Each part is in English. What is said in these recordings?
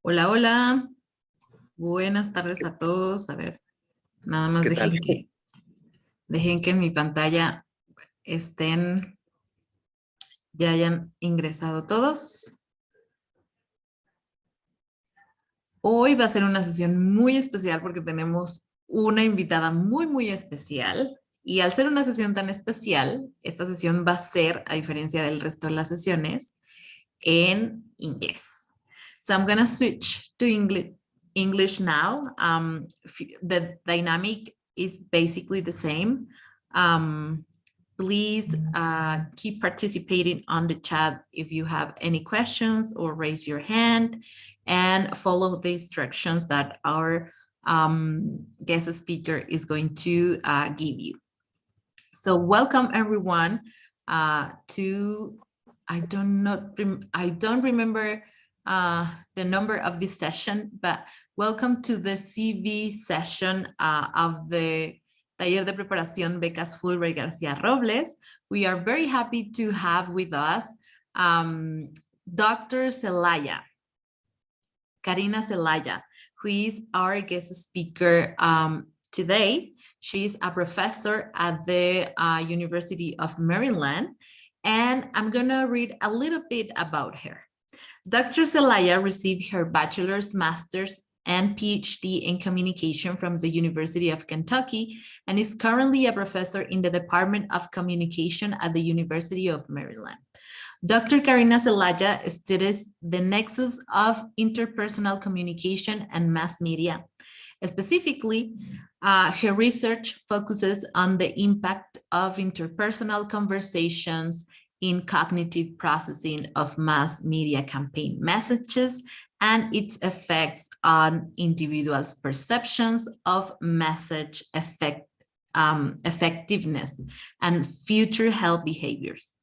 Hola, hola. Buenas tardes a todos. A ver, nada más ¿Qué tal? dejen que en mi pantalla estén, ya hayan ingresado todos. Hoy va a ser una sesión muy especial porque tenemos una invitada muy, muy especial. Y al ser una sesión tan especial, esta sesión va a ser, a diferencia del resto de las sesiones, en inglés. So I'm going to switch to English now. The dynamic is basically the same. Please keep participating on the chat if you have any questions or raise your hand and follow the instructions that our guest speaker is going to give you. So welcome everyone to I don't remember the number of this session, but welcome to the CV session of the Taller de Preparación Becas Fulbright García Robles. We are very happy to have with us Dr. Celaya, Karina Celaya, who is our guest speaker today. She's a professor at the University of Maryland, and I'm gonna read a little bit about her. Dr. Celaya received her bachelor's, master's, and PhD in communication from the University of Kentucky and is currently a professor in the Department of Communication at the University of Maryland. Dr. Karina Celaya studies the nexus of interpersonal communication and mass media. Specifically, her research focuses on the impact of interpersonal conversations in cognitive processing of mass media campaign messages and its effects on individuals' perceptions of message effectiveness and future health behaviors.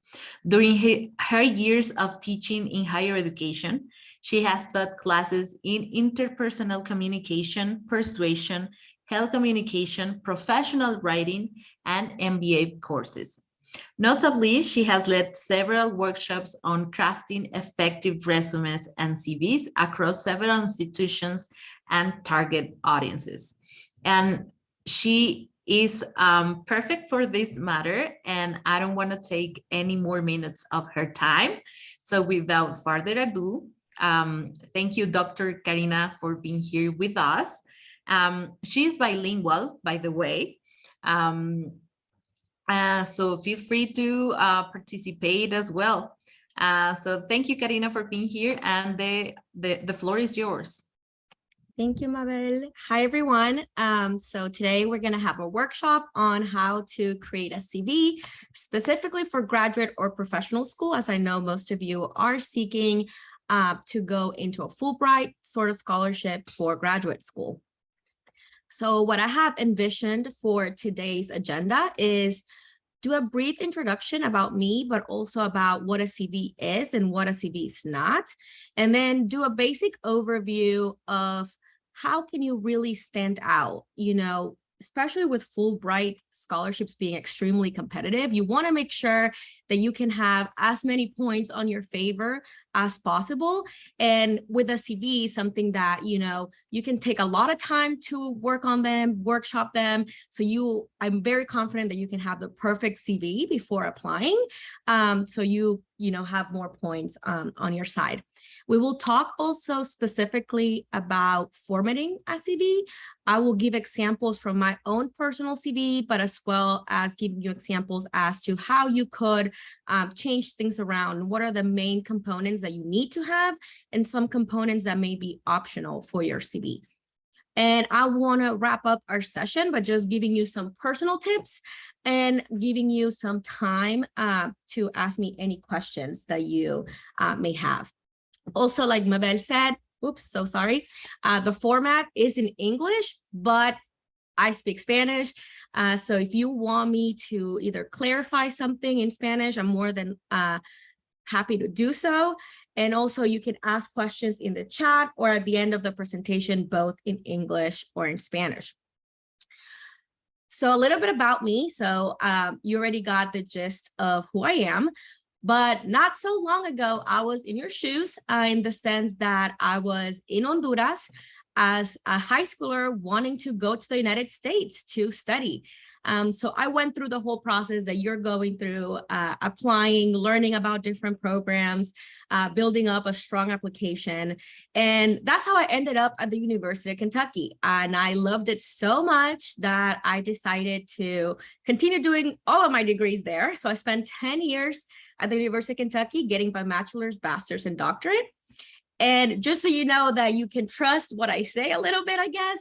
During her years of teaching in higher education, she has taught classes in interpersonal communication, persuasion, health communication, professional writing, and MBA courses. Notably, she has led several workshops on crafting effective resumes and CVs across several institutions and target audiences. And she is perfect for this matter, and I don't want to take any more minutes of her time. So without further ado, thank you, Dr. Karina, for being here with us. She is bilingual, by the way. So feel free to participate as well. So thank you, Karina, for being here, and the floor is yours. Thank you, Mabel. Hi, everyone. So today we're going to have a workshop on how to create a CV specifically for graduate or professional school, as I know most of you are seeking to go into a Fulbright sort of scholarship for graduate school. So what I have envisioned for today's agenda is do a brief introduction about me, but also about what a CV is and what a CV is not, and then do a basic overview of how can you really stand out, especially with Fulbright scholarships being extremely competitive. You want to make sure that you can have as many points on your favor as possible. And with a CV, something that, you can take a lot of time to work on them, workshop them. So I'm very confident that you can have the perfect CV before applying. So you have more points on your side. We will talk also specifically about formatting a CV. I will give examples from my own personal CV, but as well as giving you examples as to how you could change things around. What are the main components that you need to have and some components that may be optional for your CV. And I want to wrap up our session by just giving you some personal tips and giving you some time to ask me any questions that you may have. Also, like Mabel said, oops, so sorry. The format is in English, but I speak Spanish. So if you want me to either clarify something in Spanish, I'm more than happy to do so. And also you can ask questions in the chat or at the end of the presentation, both in English or in Spanish. So a little bit about me. So you already got the gist of who I am. But not so long ago, I was in your shoes in the sense that I was in Honduras as a high schooler wanting to go to the United States to study. So I went through the whole process that you're going through, applying, learning about different programs, building up a strong application. And that's how I ended up at the University of Kentucky. And I loved it so much that I decided to continue doing all of my degrees there. So I spent 10 years at the University of Kentucky getting my bachelor's, master's, and doctorate. And just so you know that you can trust what I say a little bit, I guess,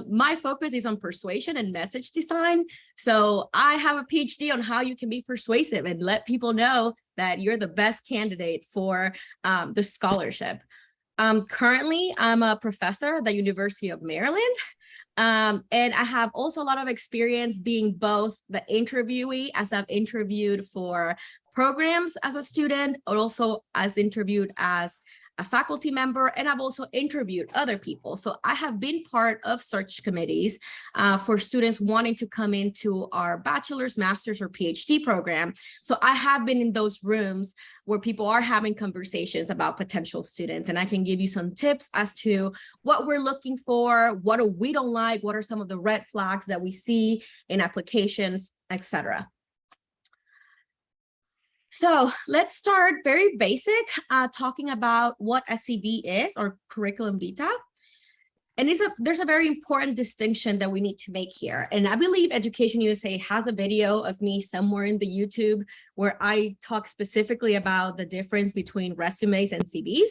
my focus is on persuasion and message design. So I have a PhD on how you can be persuasive and let people know that you're the best candidate for the scholarship. Currently, I'm a professor at the University of Maryland. And I have also a lot of experience being both the interviewee, as I've interviewed for programs as a student, but also as interviewed as a faculty member, and I've also interviewed other people. So I have been part of search committees for students wanting to come into our bachelor's, master's, or PhD program. So I have been in those rooms where people are having conversations about potential students, and I can give you some tips as to what we're looking for, what we don't like, what are some of the red flags that we see in applications, etc. So let's start very basic, talking about what a CV is, or curriculum vitae. And there's a very important distinction that we need to make here. And I believe Education USA has a video of me somewhere in the YouTube where I talk specifically about the difference between resumes and CVs.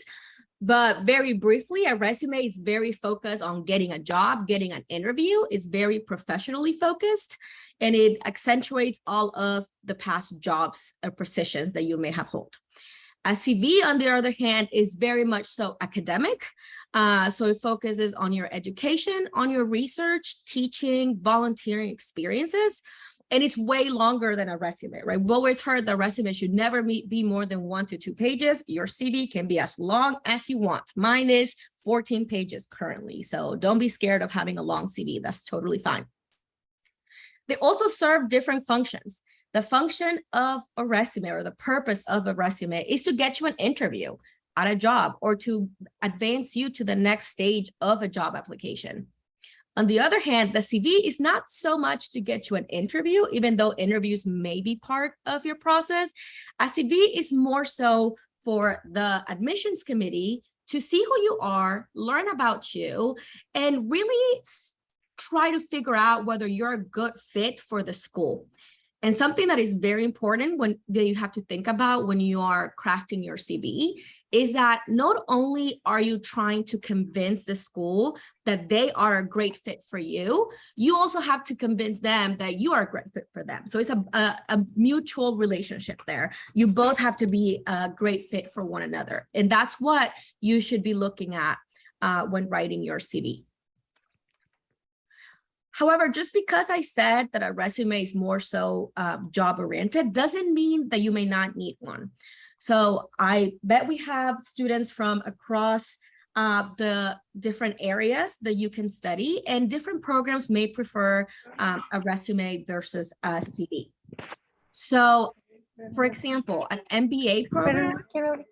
But very briefly, a resume is very focused on getting a job, getting an interview. It's very professionally focused, and it accentuates all of the past jobs or positions that you may have held. A CV, on the other hand, is very much so academic. So it focuses on your education, on your research, teaching, volunteering experiences. And it's way longer than a resume, right? We've always heard that resume should never be more than 1 to 2 pages. Your CV can be as long as you want. Mine is 14 pages currently. So don't be scared of having a long CV. That's totally fine. They also serve different functions. The function of a resume, or the purpose of a resume, is to get you an interview at a job or to advance you to the next stage of a job application. On the other hand, the CV is not so much to get you an interview, even though interviews may be part of your process. A CV is more so for the admissions committee to see who you are, learn about you, and really try to figure out whether you're a good fit for the school. And something that is very important that you have to think about when you are crafting your CV is that not only are you trying to convince the school that they are a great fit for you, you also have to convince them that you are a great fit for them. So it's a mutual relationship there. You both have to be a great fit for one another. And that's what you should be looking at when writing your CV. However, just because I said that a resume is more so job-oriented doesn't mean that you may not need one. So I bet we have students from across the different areas that you can study, and different programs may prefer a resume versus a CV. So, for example, an MBA program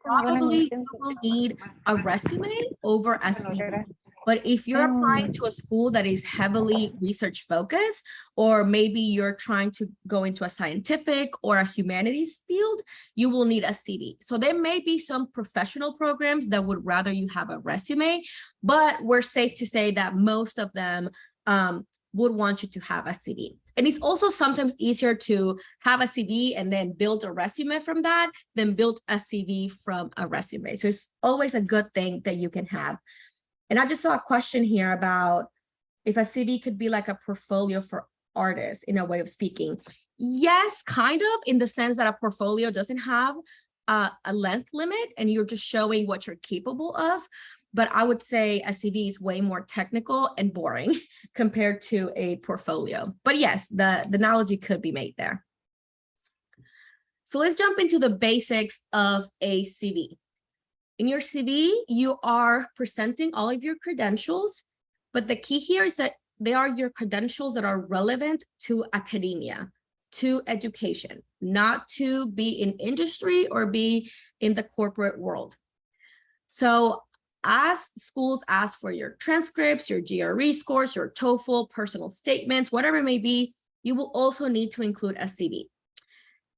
probably will need a resume over a CV. But if you're applying to a school that is heavily research focused, or maybe you're trying to go into a scientific or a humanities field, you will need a CV. So there may be some professional programs that would rather you have a resume, but we're safe to say that most of them would want you to have a CV. And it's also sometimes easier to have a CV and then build a resume from that than build a CV from a resume. So it's always a good thing that you can have. And I just saw a question here about if a CV could be like a portfolio for artists, in a way of speaking. Yes, kind of, in the sense that a portfolio doesn't have a length limit and you're just showing what you're capable of. But I would say a CV is way more technical and boring compared to a portfolio. But yes, the analogy could be made there. So let's jump into the basics of a CV. In your CV, you are presenting all of your credentials, but the key here is that they are your credentials that are relevant to academia, to education, not to be in industry or be in the corporate world. So as schools ask for your transcripts, your GRE scores, your TOEFL, personal statements, whatever it may be, you will also need to include a CV.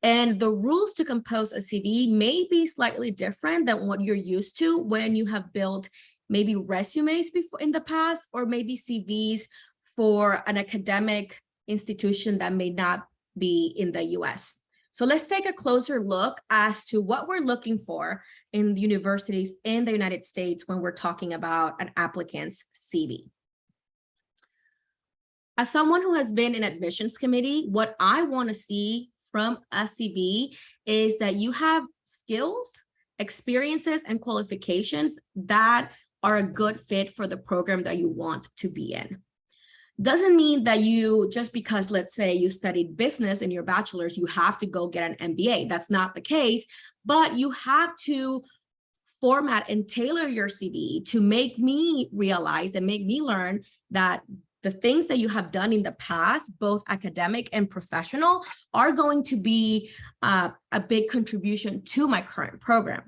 And the rules to compose a CV may be slightly different than what you're used to when you have built maybe resumes before in the past, or maybe CVs for an academic institution that may not be in the US. So let's take a closer look as to what we're looking for in the universities in the United States when we're talking about an applicant's CV. As someone who has been in admissions committee, what I want to see from a CV is that you have skills, experiences, and qualifications that are a good fit for the program that you want to be in. Doesn't mean that you, just because, let's say, you studied business in your bachelor's, you have to go get an MBA. That's not the case, but you have to format and tailor your CV to make me realize and make me learn that the things that you have done in the past, both academic and professional, are going to be a big contribution to my current program.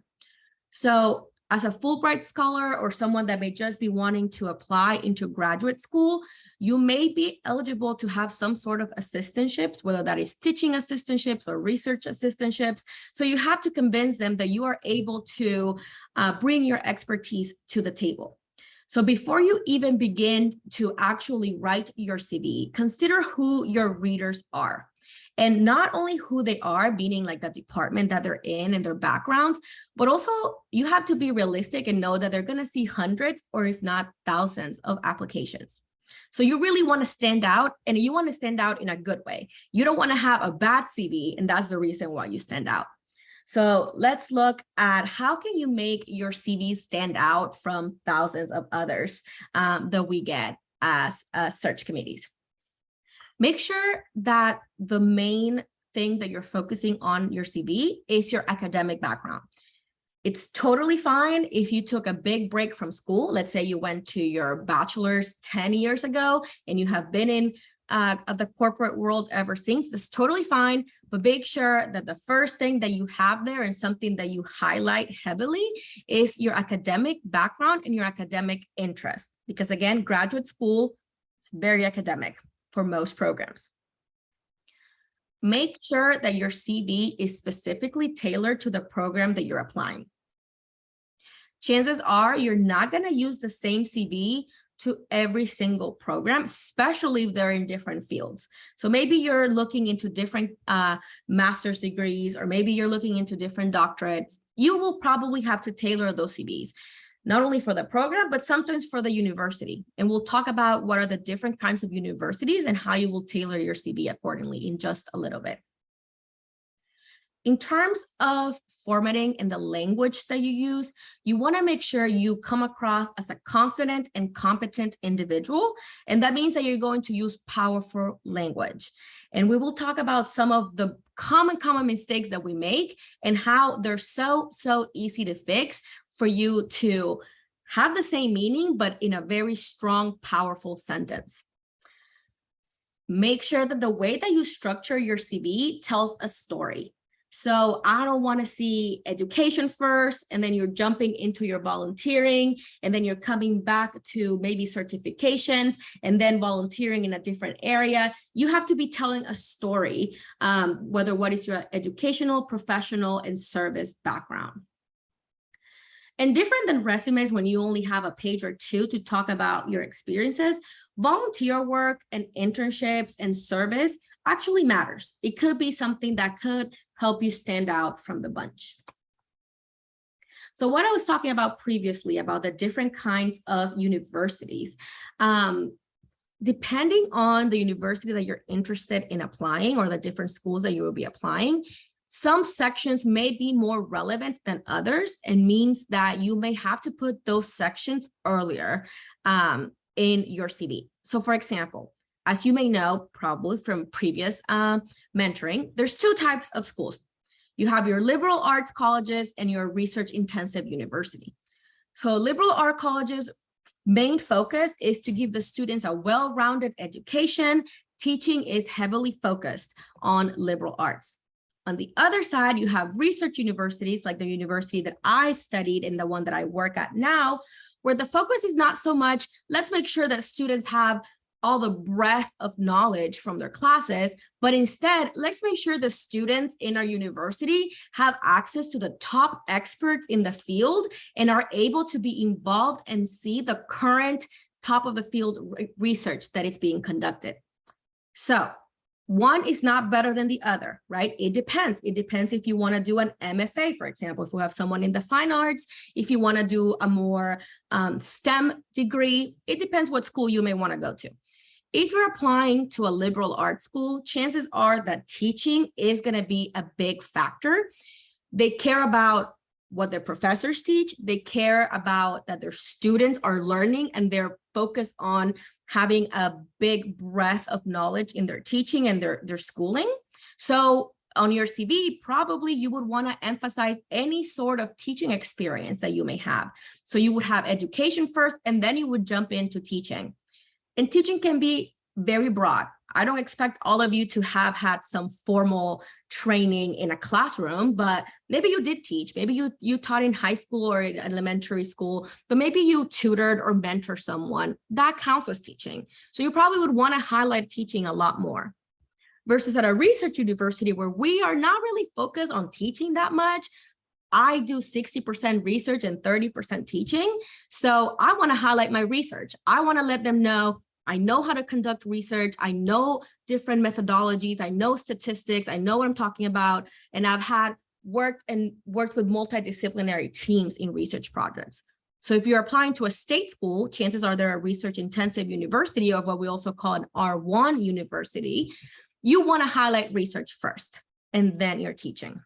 So as a Fulbright scholar or someone that may just be wanting to apply into graduate school, you may be eligible to have some sort of assistantships, whether that is teaching assistantships or research assistantships. So you have to convince them that you are able to bring your expertise to the table. So before you even begin to actually write your CV, consider who your readers are. And not only who they are, meaning like the department that they're in and their backgrounds, but also you have to be realistic and know that they're going to see hundreds or if not thousands of applications. So you really want to stand out, and you want to stand out in a good way. You don't want to have a bad CV, and that's the reason why you stand out. So let's look at how can you make your CV stand out from thousands of others that we get as search committees. Make sure that the main thing that you're focusing on your CV is your academic background. It's totally fine if you took a big break from school. Let's say you went to your bachelor's 10 years ago and you have been in the corporate world ever since. That's totally fine, but make sure that the first thing that you have there and something that you highlight heavily is your academic background and your academic interest. Because again, graduate school is very academic for most programs. Make sure that your CV is specifically tailored to the program that you're applying. Chances are you're not going to use the same CV to every single program, especially if they're in different fields. So maybe you're looking into different master's degrees, or maybe you're looking into different doctorates. You will probably have to tailor those CVs, not only for the program, but sometimes for the university. And we'll talk about what are the different kinds of universities and how you will tailor your CV accordingly in just a little bit. In terms of formatting and the language that you use, you want to make sure you come across as a confident and competent individual. And that means that you're going to use powerful language. And we will talk about some of the common mistakes that we make and how they're so easy to fix for you to have the same meaning, but in a very strong, powerful sentence. Make sure that the way that you structure your CV tells a story. So I don't want to see education first, and then you're jumping into your volunteering, and then you're coming back to maybe certifications, and then volunteering in a different area. You have to be telling a story, whether what is your educational, professional, and service background. And different than resumes, when you only have a page or two to talk about your experiences, volunteer work and internships and service actually matters. It could be something that could help you stand out from the bunch. So what I was talking about previously about the different kinds of universities, depending on the university that you're interested in applying or the different schools that you will be applying, some sections may be more relevant than others, and means that you may have to put those sections earlier in your CV. So for example, as you may know, probably from previous mentoring, there's two types of schools. You have your liberal arts colleges and your research intensive university. So liberal art colleges' main focus is to give the students a well-rounded education teaching is heavily focused on liberal arts. On the other side, you have research universities like the university that I studied and the one that I work at now, where the focus is not so much, let's make sure that students have all the breadth of knowledge from their classes, but instead, let's make sure the students in our university have access to the top experts in the field and are able to be involved and see the current top of the field research that is being conducted. So one is not better than the other, right? It depends. It depends if you want to do an MFA, for example, if you have someone in the fine arts, if you want to do a more STEM degree, it depends what school you may want to go to. If you're applying to a liberal arts school, chances are that teaching is going to be a big factor. They care about what their professors teach. They care about that their students are learning, and they're focused on having a big breadth of knowledge in their teaching and their schooling. So on your CV, probably you would want to emphasize any sort of teaching experience that you may have. So you would have education first, and then you would jump into teaching. And teaching can be very broad. I don't expect all of you to have had some formal training in a classroom, but maybe you did teach. Maybe you taught in high school or in elementary school, but maybe you tutored or mentored someone. That counts as teaching. So you probably would want to highlight teaching a lot more. Versus at a research university where we are not really focused on teaching that much. I do 60% research and 30% teaching. So I want to highlight my research. I want to let them know I know how to conduct research. I know different methodologies. I know statistics. I know what I'm talking about. And I've worked with multidisciplinary teams in research projects. So if you're applying to a state school, chances are they're a research intensive university, or what we also call an R1 university. You want to highlight research first, and then you're teaching.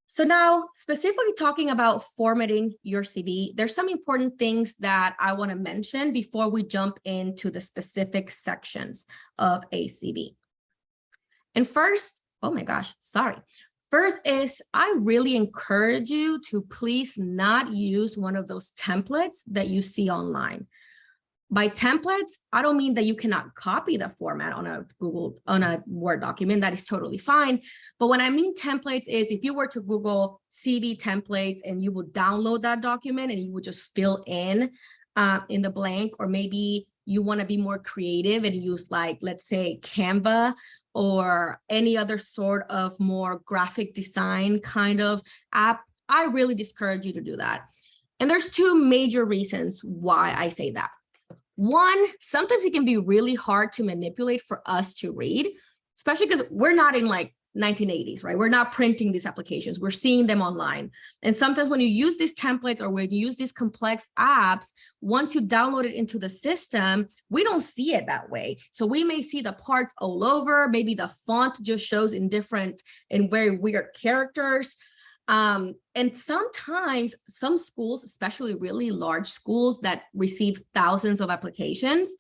So now, specifically talking about formatting your CV, there's some important things that I want to mention before we jump into the specific sections of a CV. And first, oh my gosh, sorry. First is I really encourage you to please not use one of those templates that you see online. By templates, I don't mean that you cannot copy the format on a Word document. That is totally fine. But when I mean templates is if you were to Google CV templates and you would download that document and you would just fill in the blank, or maybe you want to be more creative and use, like, let's say Canva or any other sort of more graphic design kind of app, I really discourage you to do that. And there's two major reasons why I say that. One, sometimes it can be really hard to manipulate for us to read, especially because we're not in like 1980s, right? We're not printing these applications. We're seeing them online. And sometimes when you use these templates or when you use these complex apps, once you download it into the system, we don't see it that way. So we may see the parts all over. Maybe the font just shows in very weird characters. And sometimes some schools, especially really large schools that receive thousands of applications,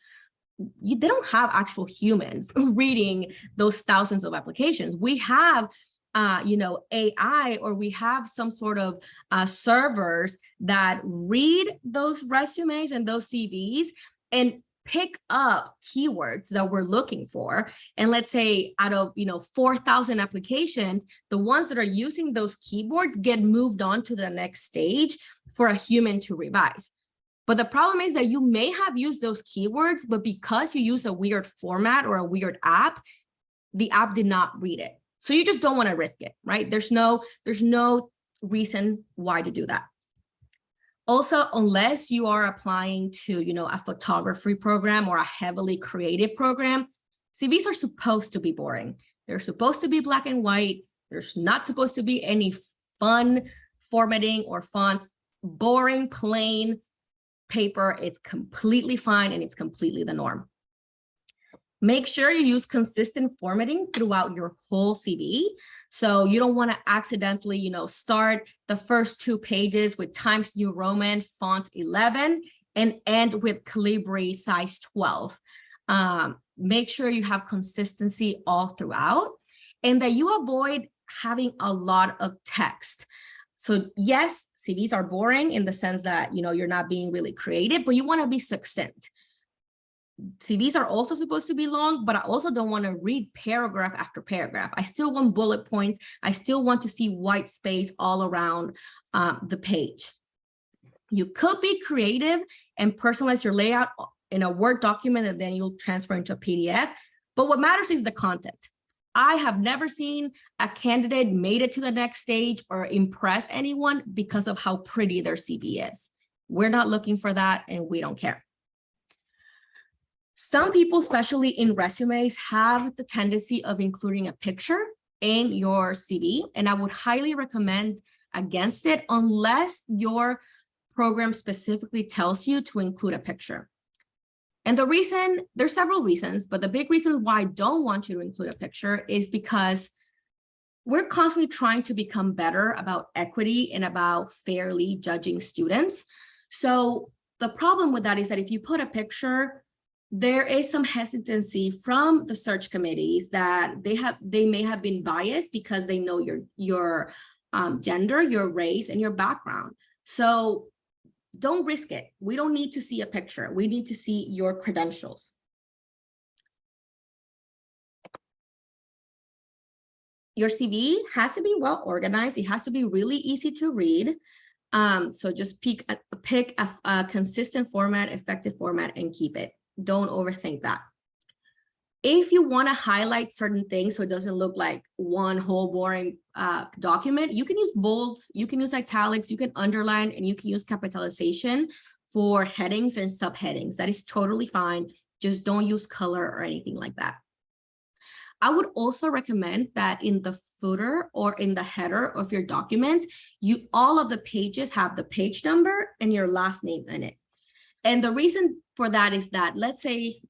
they don't have actual humans reading those thousands of applications. We have, AI, or we have some sort of servers that read those resumes and those CVs and pick up keywords that we're looking for. And let's say out of 4,000 applications, the ones that are using those keywords get moved on to the next stage for a human to revise. But the problem is that you may have used those keywords, but because you use a weird format or a weird app, the app did not read it. So you just don't want to risk it, right? There's no reason why to do that. Also, unless you are applying to, a photography program or a heavily creative program, CVs are supposed to be boring. They're supposed to be black and white. There's not supposed to be any fun formatting or fonts. Boring, plain paper, it's completely fine and it's completely the norm. Make sure you use consistent formatting throughout your whole CV. So you don't want to accidentally, start the first 2 pages with Times New Roman font 11 and end with Calibri size 12. Make sure you have consistency all throughout and that you avoid having a lot of text. So yes, CVs are boring in the sense that, you're not being really creative, but you want to be succinct. CVs are also supposed to be long, but I also don't want to read paragraph after paragraph. I still want bullet points. I still want to see white space all around the page. You could be creative and personalize your layout in a Word document, and then you'll transfer into a PDF. But what matters is the content. I have never seen a candidate made it to the next stage or impressed anyone because of how pretty their CV is. We're not looking for that, and we don't care. Some people, especially in resumes, have the tendency of including a picture in your CV, and I would highly recommend against it unless your program specifically tells you to include a picture. And the reason, there's several reasons, but the big reason why I don't want you to include a picture is because we're constantly trying to become better about equity and about fairly judging students. So the problem with that is that if you put a picture, there is some hesitancy from the search committees that they may have been biased because they know your gender, your race, and your background. So don't risk it. We don't need to see a picture. We need to see your credentials. Your CV has to be well organized. It has to be really easy to read. So just pick a consistent format, effective format, and keep it. Don't overthink that. If you want to highlight certain things so it doesn't look like one whole boring document, you can use bolds, you can use italics, you can underline, and you can use capitalization for headings and subheadings. That is totally fine. Just don't use color or anything like that. I would also recommend that in the footer or in the header of your document, all of the pages have the page number and your last name in it. And the reason for that is that, let's say,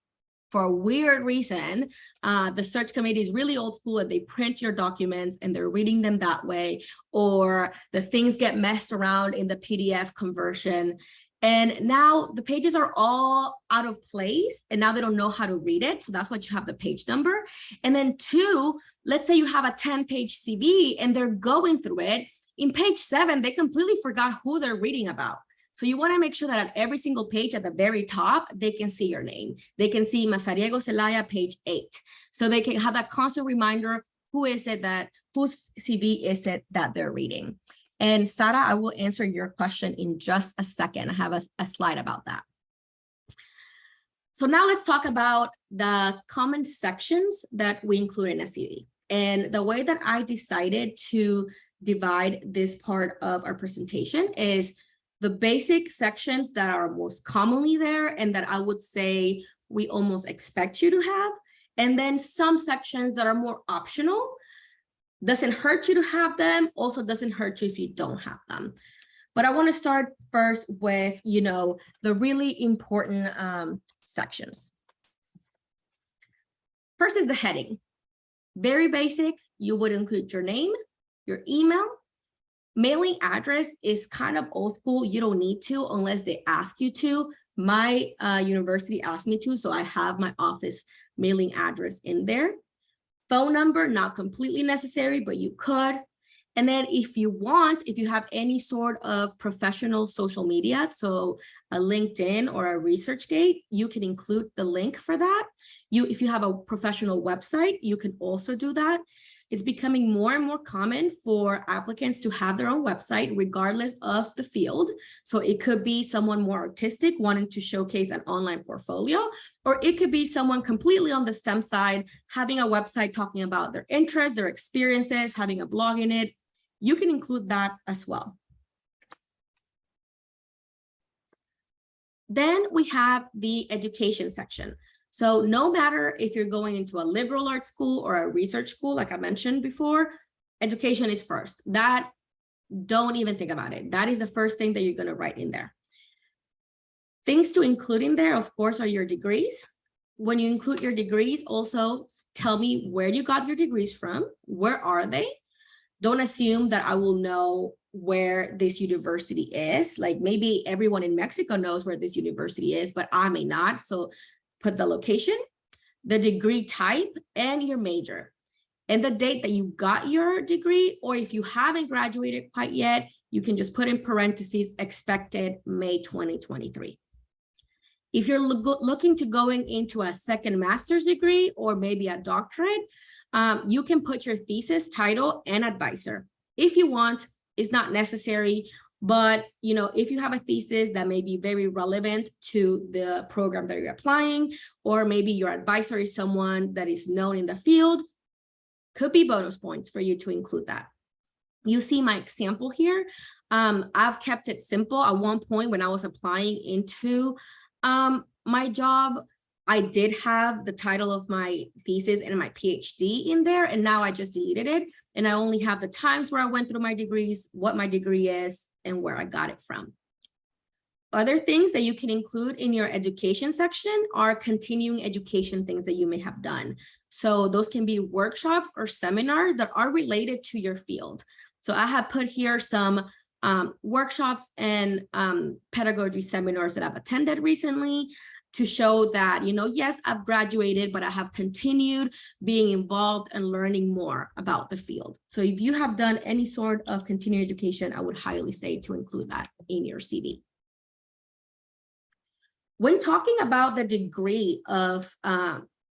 for a weird reason, the search committee is really old school and they print your documents and they're reading them that way, or the things get messed around in the PDF conversion. And now the pages are all out of place and now they don't know how to read it. So that's why you have the page number. And then two, let's say you have a 10-page CV and they're going through it. In page 7, they completely forgot who they're reading about. So you want to make sure that at every single page at the very top, they can see your name. They can see Mazariego Zelaya, page 8. So they can have that constant reminder, whose CV is it that they're reading? And Sara, I will answer your question in just a second. I have a slide about that. So now let's talk about the common sections that we include in a CV. And the way that I decided to divide this part of our presentation is the basic sections that are most commonly there and that I would say we almost expect you to have. And then some sections that are more optional. Doesn't hurt you to have them, also doesn't hurt you if you don't have them. But I want to start first with, the really important sections. First is the heading. Very basic. You would include your name, your email. Mailing address is kind of old school. You don't need to unless they ask you to. My university asked me to, so I have my office mailing address in there. Phone number, not completely necessary, but you could. And then if you have any sort of professional social media, so a LinkedIn or a ResearchGate, you can include the link for that. If you have a professional website, you can also do that. It's becoming more and more common for applicants to have their own website, regardless of the field. So it could be someone more artistic wanting to showcase an online portfolio, or it could be someone completely on the STEM side, having a website talking about their interests, their experiences, having a blog in it. You can include that as well. Then we have the education section. So no matter if you're going into a liberal arts school or a research school, like I mentioned before, education is first. That, don't even think about it. That is the first thing that you're going to write in there. Things to include in there, of course, are your degrees. When you include your degrees, also tell me where you got your degrees from. Where are they? Don't assume that I will know where this university is. Like maybe everyone in Mexico knows where this university is, but I may not. So put the location, the degree type, and your major, and the date that you got your degree, or if you haven't graduated quite yet, you can just put in parentheses, expected May 2023. If you're looking to going into a second master's degree or maybe a doctorate, you can put your thesis title and advisor. If you want, it's not necessary, but if you have a thesis that may be very relevant to the program that you're applying, or maybe your advisor is someone that is known in the field, could be bonus points for you to include that. You see my example here. I've kept it simple. At one point when I was applying into my job, I did have the title of my thesis and my PhD in there, and now I just deleted it. And I only have the times where I went through my degrees, what my degree is, and where I got it from. Other things that you can include in your education section are continuing education things that you may have done. So those can be workshops or seminars that are related to your field. So I have put here some workshops and pedagogy seminars that I've attended recently to show that, yes, I've graduated, but I have continued being involved and learning more about the field. So if you have done any sort of continuing education, I would highly say to include that in your CV. When talking about the degree of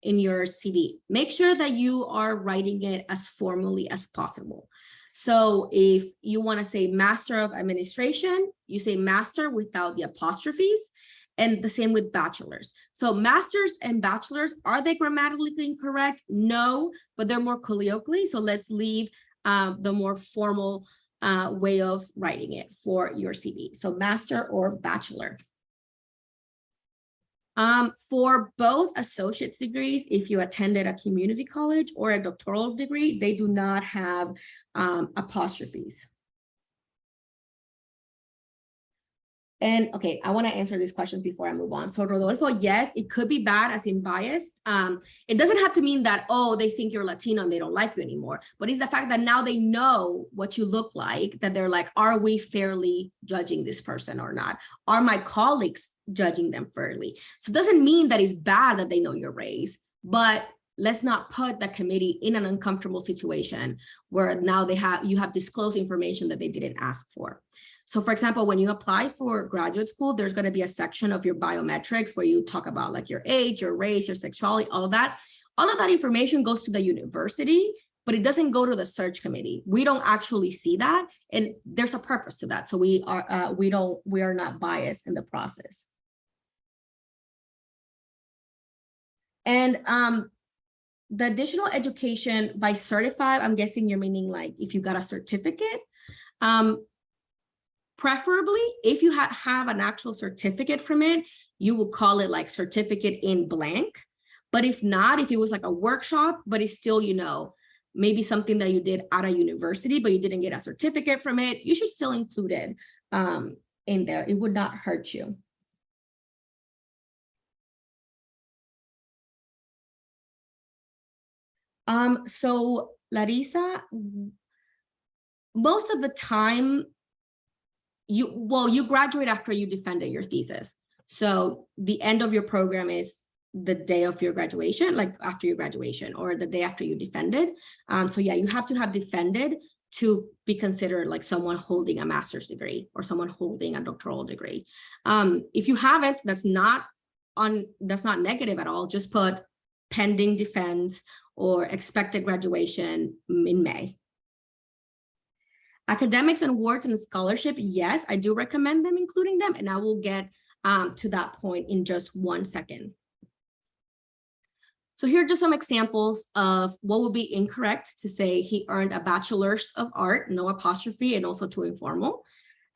in your CV, make sure that you are writing it as formally as possible. So if you want to say Master of Administration, you say master without the apostrophes, and the same with bachelors. So masters and bachelors, are they grammatically incorrect? No, but they're more colloquially. So let's leave the more formal way of writing it for your CV. So master or bachelor. For both associate's degrees, if you attended a community college or a doctoral degree, they do not have apostrophes. And okay, I want to answer these questions before I move on. So Rodolfo, yes, it could be bad as in biased. It doesn't have to mean that, oh, they think you're Latino and they don't like you anymore. But it's the fact that now they know what you look like, that they're like, are we fairly judging this person or not? Are my colleagues judging them fairly? So it doesn't mean that it's bad that they know your race, but let's not put the committee in an uncomfortable situation where now you have disclosed information that they didn't ask for. So for example, when you apply for graduate school, there's going to be a section of your biometrics where you talk about like your age, your race, your sexuality, all of that. All of that information goes to the university, but it doesn't go to the search committee. We don't actually see that, and there's a purpose to that. So we are not biased in the process. And the additional education by certified, I'm guessing you're meaning like if you got a certificate. Preferably, if you have an actual certificate from it, you will call it like certificate in blank. But if not, if it was like a workshop, but it's still, maybe something that you did at a university, but you didn't get a certificate from it, you should still include it in there. It would not hurt you. So Larissa, most of the time, you graduate after you defended your thesis. So the end of your program is the day of your graduation, like after your graduation or the day after you defended. So yeah, you have to have defended to be considered like someone holding a master's degree or someone holding a doctoral degree. If you haven't, that's not negative at all. Just put pending defense or expected graduation in May. Academics and awards and scholarship, yes, I do recommend them, including them, and I will get to that point in just 1 second. So here are just some examples of what would be incorrect to say he earned a bachelor's of art, no apostrophe, and also too informal.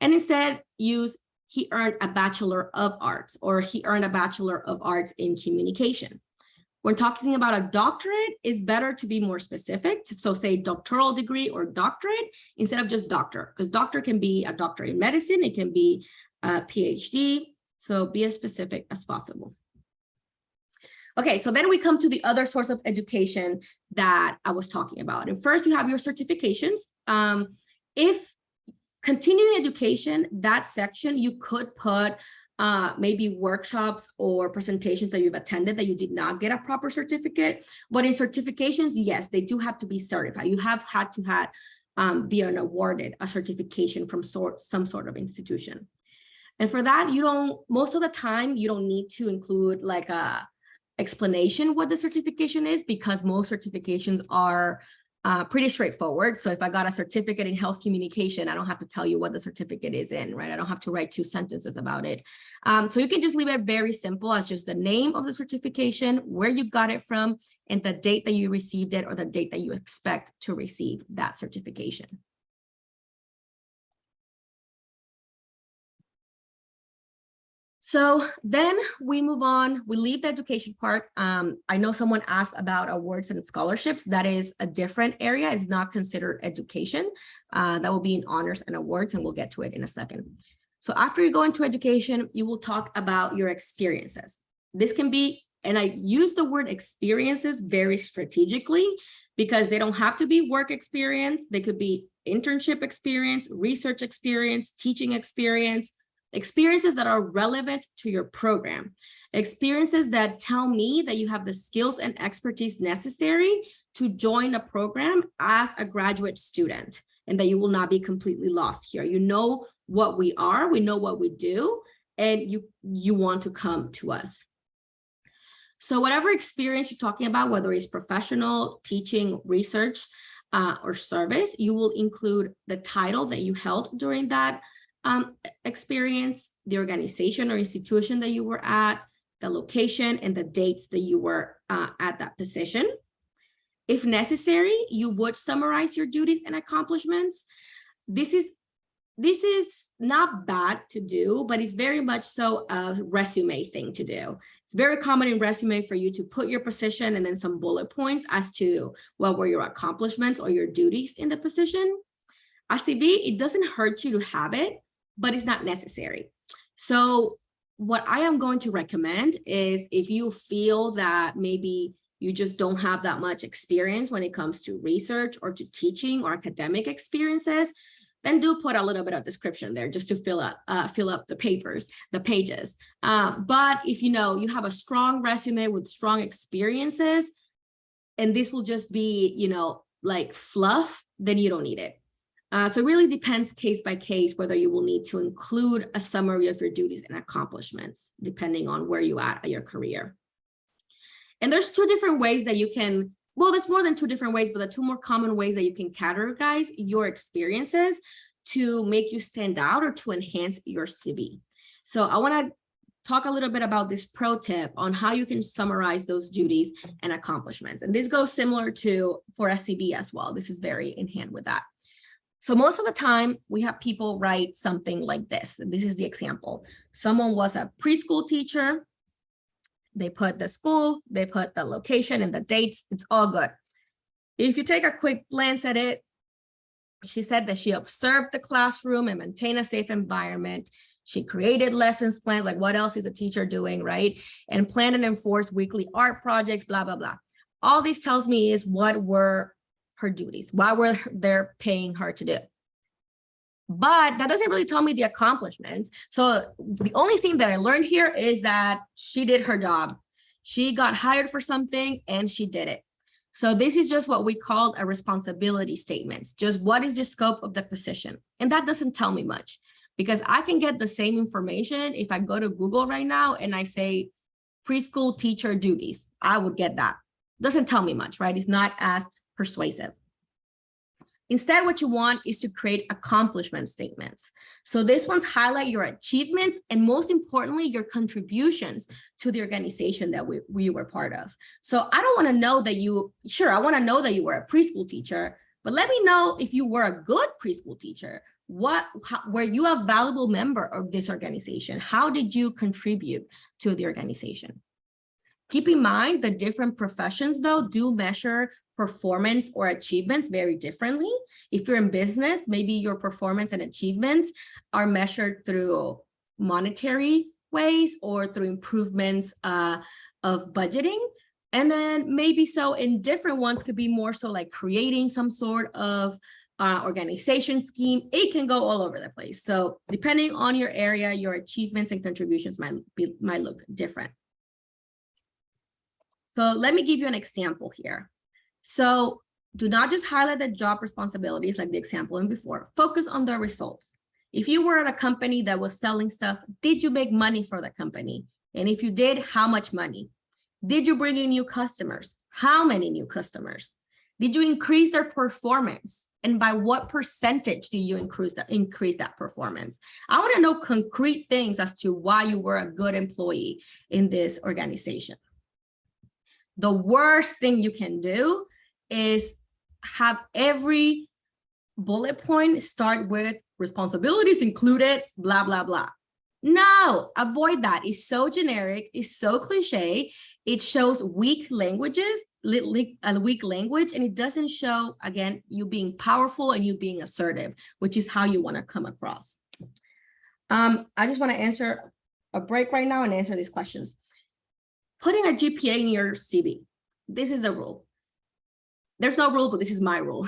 And instead use he earned a bachelor of arts, or he earned a bachelor of arts in communication. When talking about a doctorate, it's better to be more specific. So say doctoral degree or doctorate instead of just doctor, because doctor can be a doctor in medicine. It can be a PhD. So be as specific as possible. Okay, so then we come to the other source of education that I was talking about. And first you have your certifications. If continuing education, that section, you could put maybe workshops or presentations that you've attended that you did not get a proper certificate. But in certifications, yes, they do have to be certified. You have had to be awarded a certification from some sort of institution. And for that, most of the time, you don't need to include like a explanation what the certification is, because most certifications are pretty straightforward. So if I got a certificate in health communication, I don't have to tell you what the certificate is in, right? I don't have to write 2 sentences about it. So you can just leave it very simple as just the name of the certification, where you got it from, and the date that you received it, or the date that you expect to receive that certification. So then we move on, we leave the education part. I know someone asked about awards and scholarships. That is a different area. It's not considered education. That will be in honors and awards, and we'll get to it in a second. So after you go into education, you will talk about your experiences. This can be, and I use the word experiences very strategically, because they don't have to be work experience. They could be internship experience, research experience, teaching experience, experiences that are relevant to your program, experiences that tell me that you have the skills and expertise necessary to join a program as a graduate student, and that you will not be completely lost here. You know what we are, we know what we do, and you want to come to us. So whatever experience you're talking about, whether it's professional, teaching, research, or service, you will include the title that you held during that experience, the organization or institution that you were at, the location, and the dates that you were at that position. If necessary, you would summarize your duties and accomplishments. This is not bad to do, but it's very much so a resume thing to do. It's very common in resume for you to put your position and then some bullet points as to what were your accomplishments or your duties in the position. As CV, it doesn't hurt you to have it, but it's not necessary. So what I am going to recommend is, if you feel that maybe you just don't have that much experience when it comes to research or to teaching or academic experiences, then do put a little bit of description there just to fill up the pages. But if you have a strong resume with strong experiences, and this will just be, like fluff, then you don't need it. So it really depends case by case whether you will need to include a summary of your duties and accomplishments, depending on where you are at your career. And there's 2 different ways that you can, well, there's more than 2 different ways, but the 2 more common ways that you can categorize your experiences to make you stand out or to enhance your CV. So I want to talk a little bit about this pro tip on how you can summarize those duties and accomplishments. And this goes similar to for SCB as well. This is very in hand with that. So most of the time we have people write something like this. This is the example. Someone was a preschool teacher. They put the school, they put the location and the dates. It's all good. If you take a quick glance at it, she said that she observed the classroom and maintained a safe environment. She created lessons plans, like what else is a teacher doing, right? And planned and enforced weekly art projects, blah, blah, blah. All this tells me is what were her duties, what were they paying her to do. But that doesn't really tell me the accomplishments. So the only thing that I learned here is that she did her job. She got hired for something and she did it. So this is just what we call a responsibility statement. Just what is the scope of the position? And that doesn't tell me much, because I can get the same information if I go to Google right now and I say preschool teacher duties. I would get that. Doesn't tell me much, right? It's not as persuasive. Instead, what you want is to create accomplishment statements. So this one's highlight your achievements and, most importantly, your contributions to the organization that we were part of. So I don't want to know that I want to know that you were a preschool teacher, but let me know if you were a good preschool teacher. Were you a valuable member of this organization? How did you contribute to the organization? Keep in mind that different professions, though, do measure performance or achievements very differently. If you're in business, maybe your performance and achievements are measured through monetary ways or through improvements of budgeting. And then maybe so in different ones could be more so like creating some sort of organization scheme. It can go all over the place. So depending on your area, your achievements and contributions might look different. So let me give you an example here. So do not just highlight the job responsibilities like the example in before. Focus on the results. If you were at a company that was selling stuff, did you make money for the company? And if you did, how much money? Did you bring in new customers? How many new customers? Did you increase their performance? And by what percentage do you increase that performance? I want to know concrete things as to why you were a good employee in this organization. The worst thing you can do is have every bullet point start with responsibilities included, blah, blah, blah. No, avoid that. It's so generic. It's so cliche. It shows weak languages, a weak language, and it doesn't show, again, you being powerful and you being assertive, which is how you want to come across. I just want to answer a break right now and answer these questions. Putting a GPA in your CV. This is the rule. There's no rule, but this is my rule.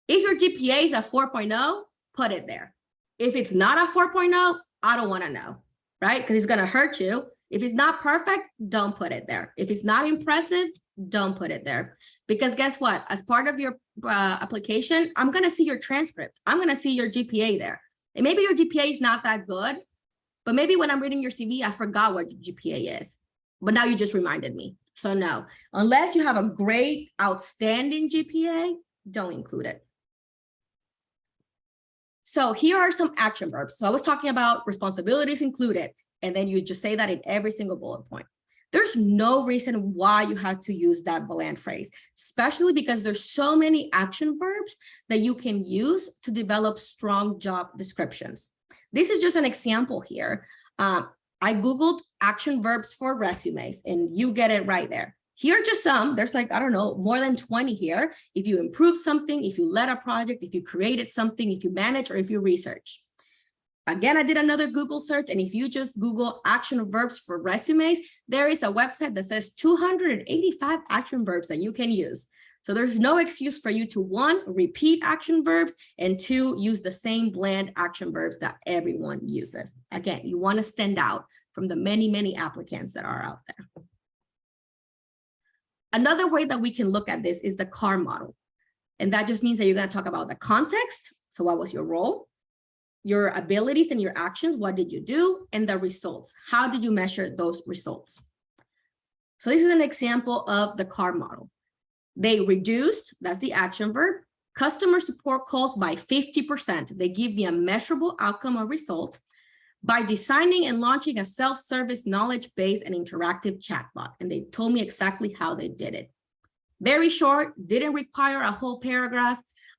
If your GPA is a 4.0, put it there. If it's not a 4.0, I don't want to know, right? Because it's going to hurt you. If it's not perfect, don't put it there. If it's not impressive, don't put it there. Because guess what? As part of your application, I'm going to see your transcript. I'm going to see your GPA there. And maybe your GPA is not that good, but maybe when I'm reading your CV, I forgot what your GPA is. But now you just reminded me. So no, unless you have a great, outstanding GPA, don't include it. So here are some action verbs. So I was talking about responsibilities included, and then you just say that in every single bullet point. There's no reason why you have to use that bland phrase, especially because there's so many action verbs that you can use to develop strong job descriptions. This is just an example here. I Googled action verbs for resumes, and you get it right there. Here are just some. There's like, I don't know, more than 20 here. If you improve something, if you led a project, if you created something, if you manage, or if you research. Again, I did another Google search, and if you just Google action verbs for resumes, there is a website that says 285 action verbs that you can use. So there's no excuse for you to, one, repeat action verbs, and two, use the same bland action verbs that everyone uses. Again, you want to stand out from the many, many applicants that are out there. Another way that we can look at this is the CAR model. And that just means that you're going to talk about the context. So what was your role? Your abilities and your actions, what did you do? And the results, how did you measure those results? So this is an example of the CAR model. They reduced, that's the action verb, customer support calls by 50%. They give me a measurable outcome or result by designing and launching a self-service knowledge-based and interactive chatbot. And they told me exactly how they did it. Very short, didn't require a whole paragraph.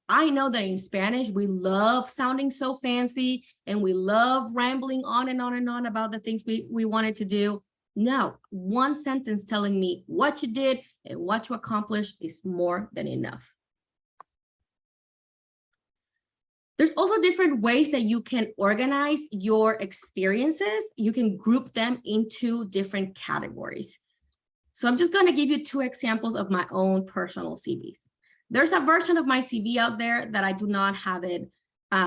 I know that in Spanish, we love sounding so fancy and we love rambling on and on and on about the things we wanted to do. No, one sentence telling me what you did and what you accomplished is more than enough. There's also different ways that you can organize your experiences. You can group them into different categories. So I'm just going to give you two examples of my own personal CVs. There's a version of my CV out there that I do not have it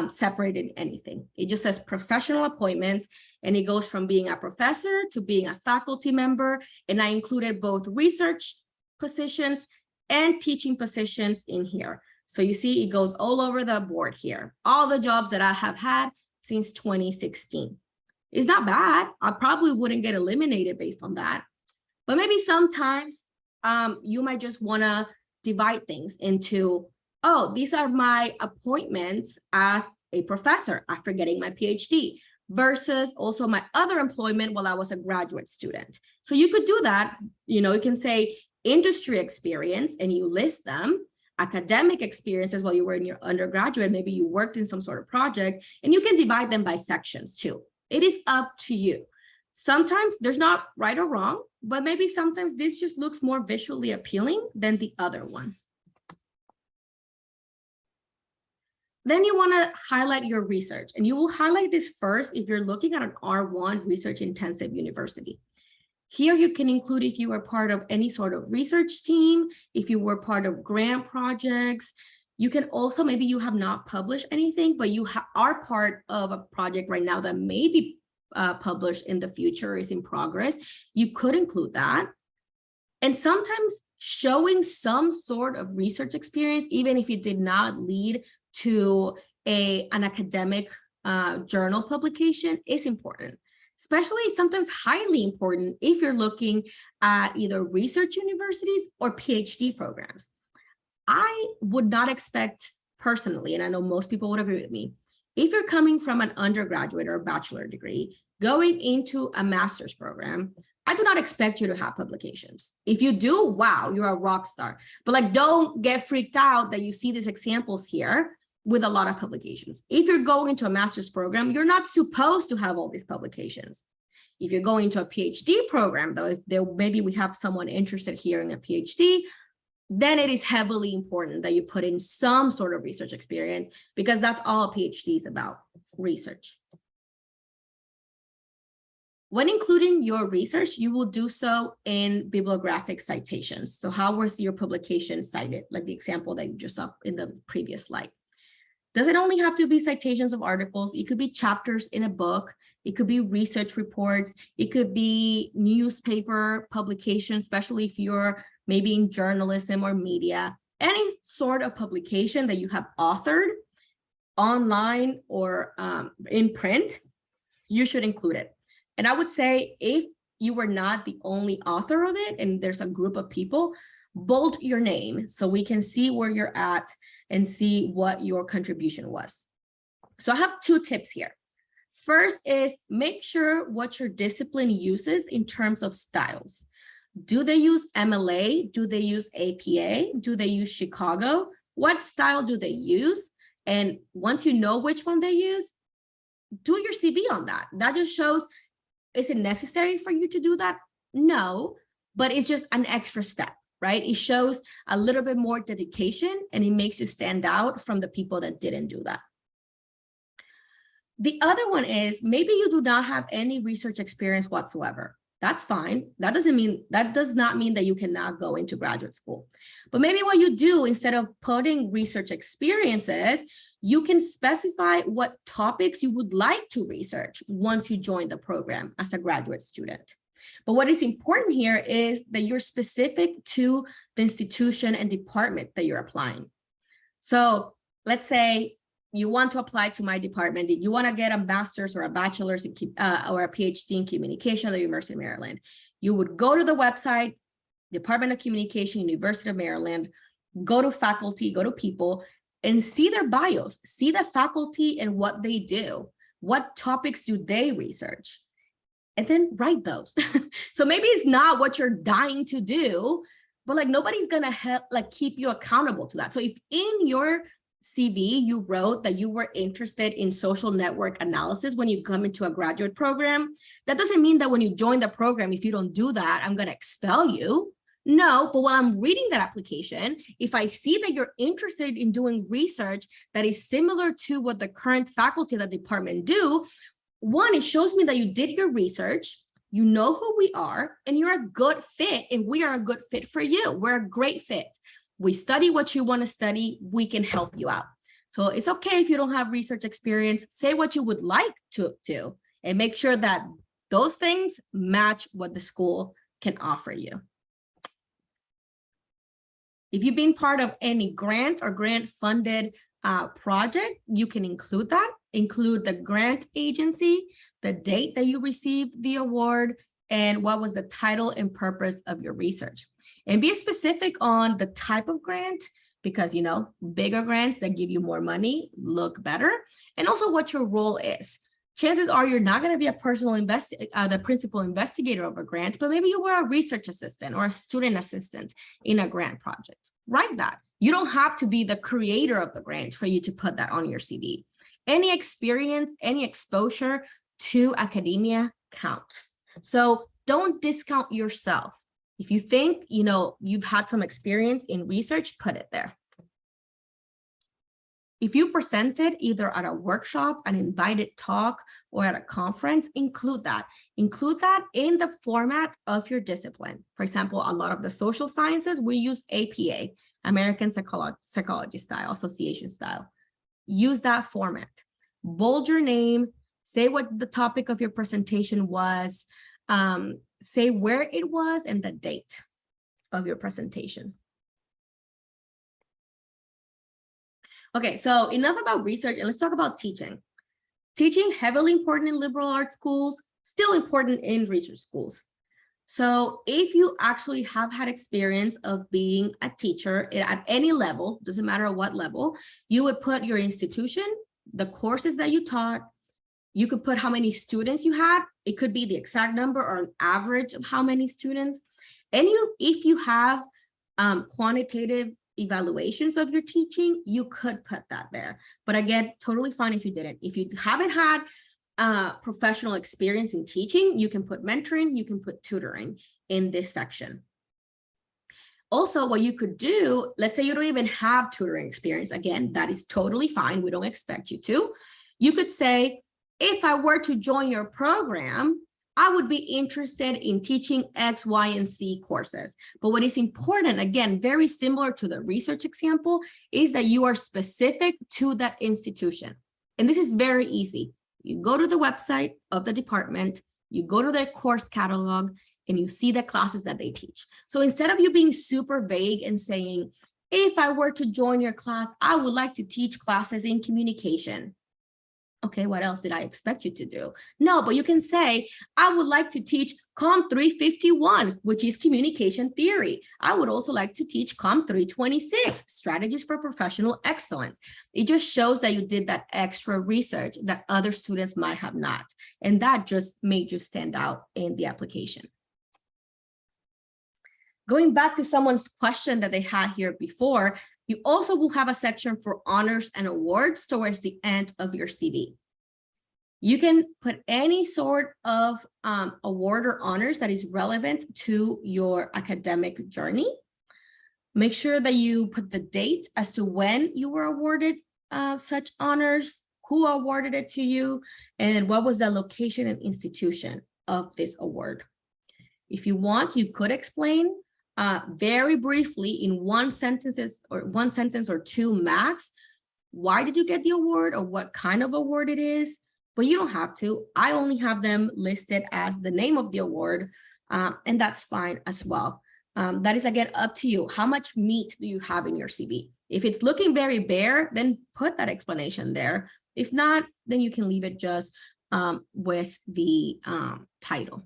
separated anything. It just says professional appointments, and it goes from being a professor to being a faculty member. And I included both research positions and teaching positions in here. So you see, it goes all over the board here. All the jobs that I have had since 2016. It's not bad. I probably wouldn't get eliminated based on that. But maybe sometimes you might just want to divide things into, oh, these are my appointments as a professor after getting my PhD versus also my other employment while I was a graduate student. So you could do that. You know, you can say industry experience and you list them. Academic experiences while you were in your undergraduate, maybe you worked in some sort of project, and you can divide them by sections too. It is up to you. Sometimes there's not right or wrong, but maybe sometimes this just looks more visually appealing than the other one. Then you want to highlight your research, and you will highlight this first if you're looking at an R1 research intensive university. Here you can include if you were part of any sort of research team, if you were part of grant projects. You can also, maybe you have not published anything, but you are part of a project right now that may be published in the future, is in progress. You could include that. And sometimes showing some sort of research experience, even if it did not lead to an academic journal publication is important, especially sometimes highly important if you're looking at either research universities or PhD programs. I would not expect personally, and I know most people would agree with me, if you're coming from an undergraduate or bachelor degree, going into a master's program, I do not expect you to have publications. If you do, wow, you're a rock star. But like, don't get freaked out that you see these examples here with a lot of publications. If you're going into a master's program, you're not supposed to have all these publications. If you're going to a PhD program, though, if there, maybe we have someone interested here in a PhD, then it is heavily important that you put in some sort of research experience, because that's all a PhD is about, research. When including your research, you will do so in bibliographic citations. So how was your publication cited? Like the example that you just saw in the previous slide. Does it only have to be citations of articles? It could be chapters in a book. It could be research reports. It could be newspaper publications, especially if you're maybe in journalism or media. Any sort of publication that you have authored online or in print, you should include it. And I would say if you were not the only author of it and there's a group of people, bold your name so we can see where you're at and see what your contribution was. So I have two tips here. First is make sure what your discipline uses in terms of styles. Do they use MLA? Do they use APA? Do they use Chicago? What style do they use? And once you know which one they use, do your CV on that. That just shows, is it necessary for you to do that? No, but it's just an extra step, right? It shows a little bit more dedication and it makes you stand out from the people that didn't do that. The other one is maybe you do not have any research experience whatsoever. That's fine. That does not mean that you cannot go into graduate school. But maybe what you do, instead of putting research experiences, you can specify what topics you would like to research once you join the program as a graduate student. But what is important here is that you're specific to the institution and department that you're applying. So let's say you want to apply to my department. You want to get a master's or a bachelor's in, or a PhD in communication at the University of Maryland. You would go to the website, Department of Communication, University of Maryland, go to faculty, go to people, and see their bios, see the faculty and what they do. What topics do they research? And then write those. So maybe it's not what you're dying to do, but like nobody's gonna help, like keep you accountable to that. So if in your CV you wrote that you were interested in social network analysis when you come into a graduate program, that doesn't mean that when you join the program, if you don't do that, I'm gonna expel you. No, but while I'm reading that application, if I see that you're interested in doing research that is similar to what the current faculty of the department do, one, it shows me that you did your research, you know who we are, and you're a good fit, and we are a good fit for you. We're a great fit. We study what you want to study. We can help you out. So it's okay if you don't have research experience. Say what you would like to do and make sure that those things match what the school can offer you. If you've been part of any grant or grant-funded project, you can include that. Include the grant agency, the date that you received the award, and what was the title and purpose of your research. And be specific on the type of grant, because, you know, bigger grants that give you more money look better, and also what your role is. Chances are you're not going to be a the principal investigator of a grant, but maybe you were a research assistant or a student assistant in a grant project. Write that. You don't have to be the creator of the grant for you to put that on your CV. Any experience, any exposure to academia counts. So don't discount yourself. If you think, you know, you've had some experience in research, put it there. If you presented either at a workshop, an invited talk, or at a conference, include that. Include that in the format of your discipline. For example, a lot of the social sciences, we use APA, American Psychology Style, Association Style. Use that format. Bold your name, say what the topic of your presentation was, say where it was and the date of your presentation. Okay, so enough about research, and let's talk about teaching. Teaching, heavily important in liberal arts schools, still important in research schools. So if you actually have had experience of being a teacher at any level, doesn't matter at what level, you would put your institution, the courses that you taught, you could put how many students you had. It could be the exact number or an average of how many students. And if you have quantitative evaluations of your teaching, you could put that there. But again, totally fine if you didn't. If you haven't had professional experience in teaching, you can put mentoring, you can put tutoring in this section. Also, what you could do, let's say you don't even have tutoring experience. Again, that is totally fine. We don't expect you to. You could say, if I were to join your program, I would be interested in teaching X, Y, and Z courses. But what is important, again, very similar to the research example, is that you are specific to that institution. And this is very easy. You go to the website of the department, you go to their course catalog, and you see the classes that they teach. So instead of you being super vague and saying, if I were to join your class, I would like to teach classes in communication. Okay, what else did I expect you to do? No, but you can say, I would like to teach COM 351, which is communication theory. I would also like to teach COM 326, strategies for professional excellence. It just shows that you did that extra research that other students might have not. And that just made you stand out in the application. Going back to someone's question that they had here before, you also will have a section for honors and awards towards the end of your CV. You can put any sort of award or honors that is relevant to your academic journey. Make sure that you put the date as to when you were awarded such honors, who awarded it to you, and what was the location and institution of this award. If you want, you could explain very briefly in one sentence or two max, why did you get the award or what kind of award it is, but you don't have to. I only have them listed as the name of the award, and that's fine as well. That is, again, up to you. How much meat do you have in your CV? If it's looking very bare, then put that explanation there. If not, then you can leave it just with the title.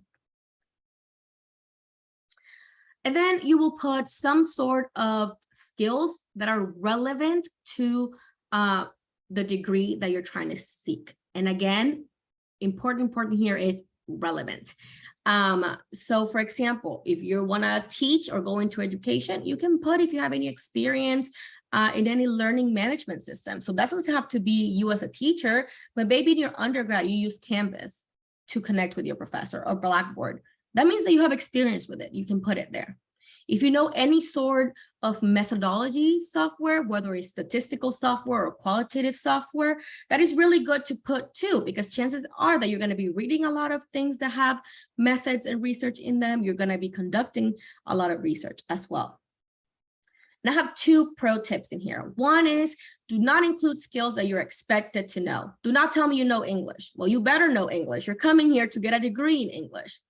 And then you will put some sort of skills that are relevant to the degree that you're trying to seek. And again, important here is relevant. So for example, if you want to teach or go into education, you can put if you have any experience in any learning management system. So that doesn't have to be you as a teacher, but maybe in your undergrad, you use Canvas to connect with your professor or Blackboard. That means that you have experience with it. You can put it there. If you know any sort of methodology software, whether it's statistical software or qualitative software, that is really good to put too, because chances are that you're going to be reading a lot of things that have methods and research in them. You're going to be conducting a lot of research as well. And I have two pro tips in here. One is do not include skills that you're expected to know. Do not tell me you know English. Well, you better know English. You're coming here to get a degree in English.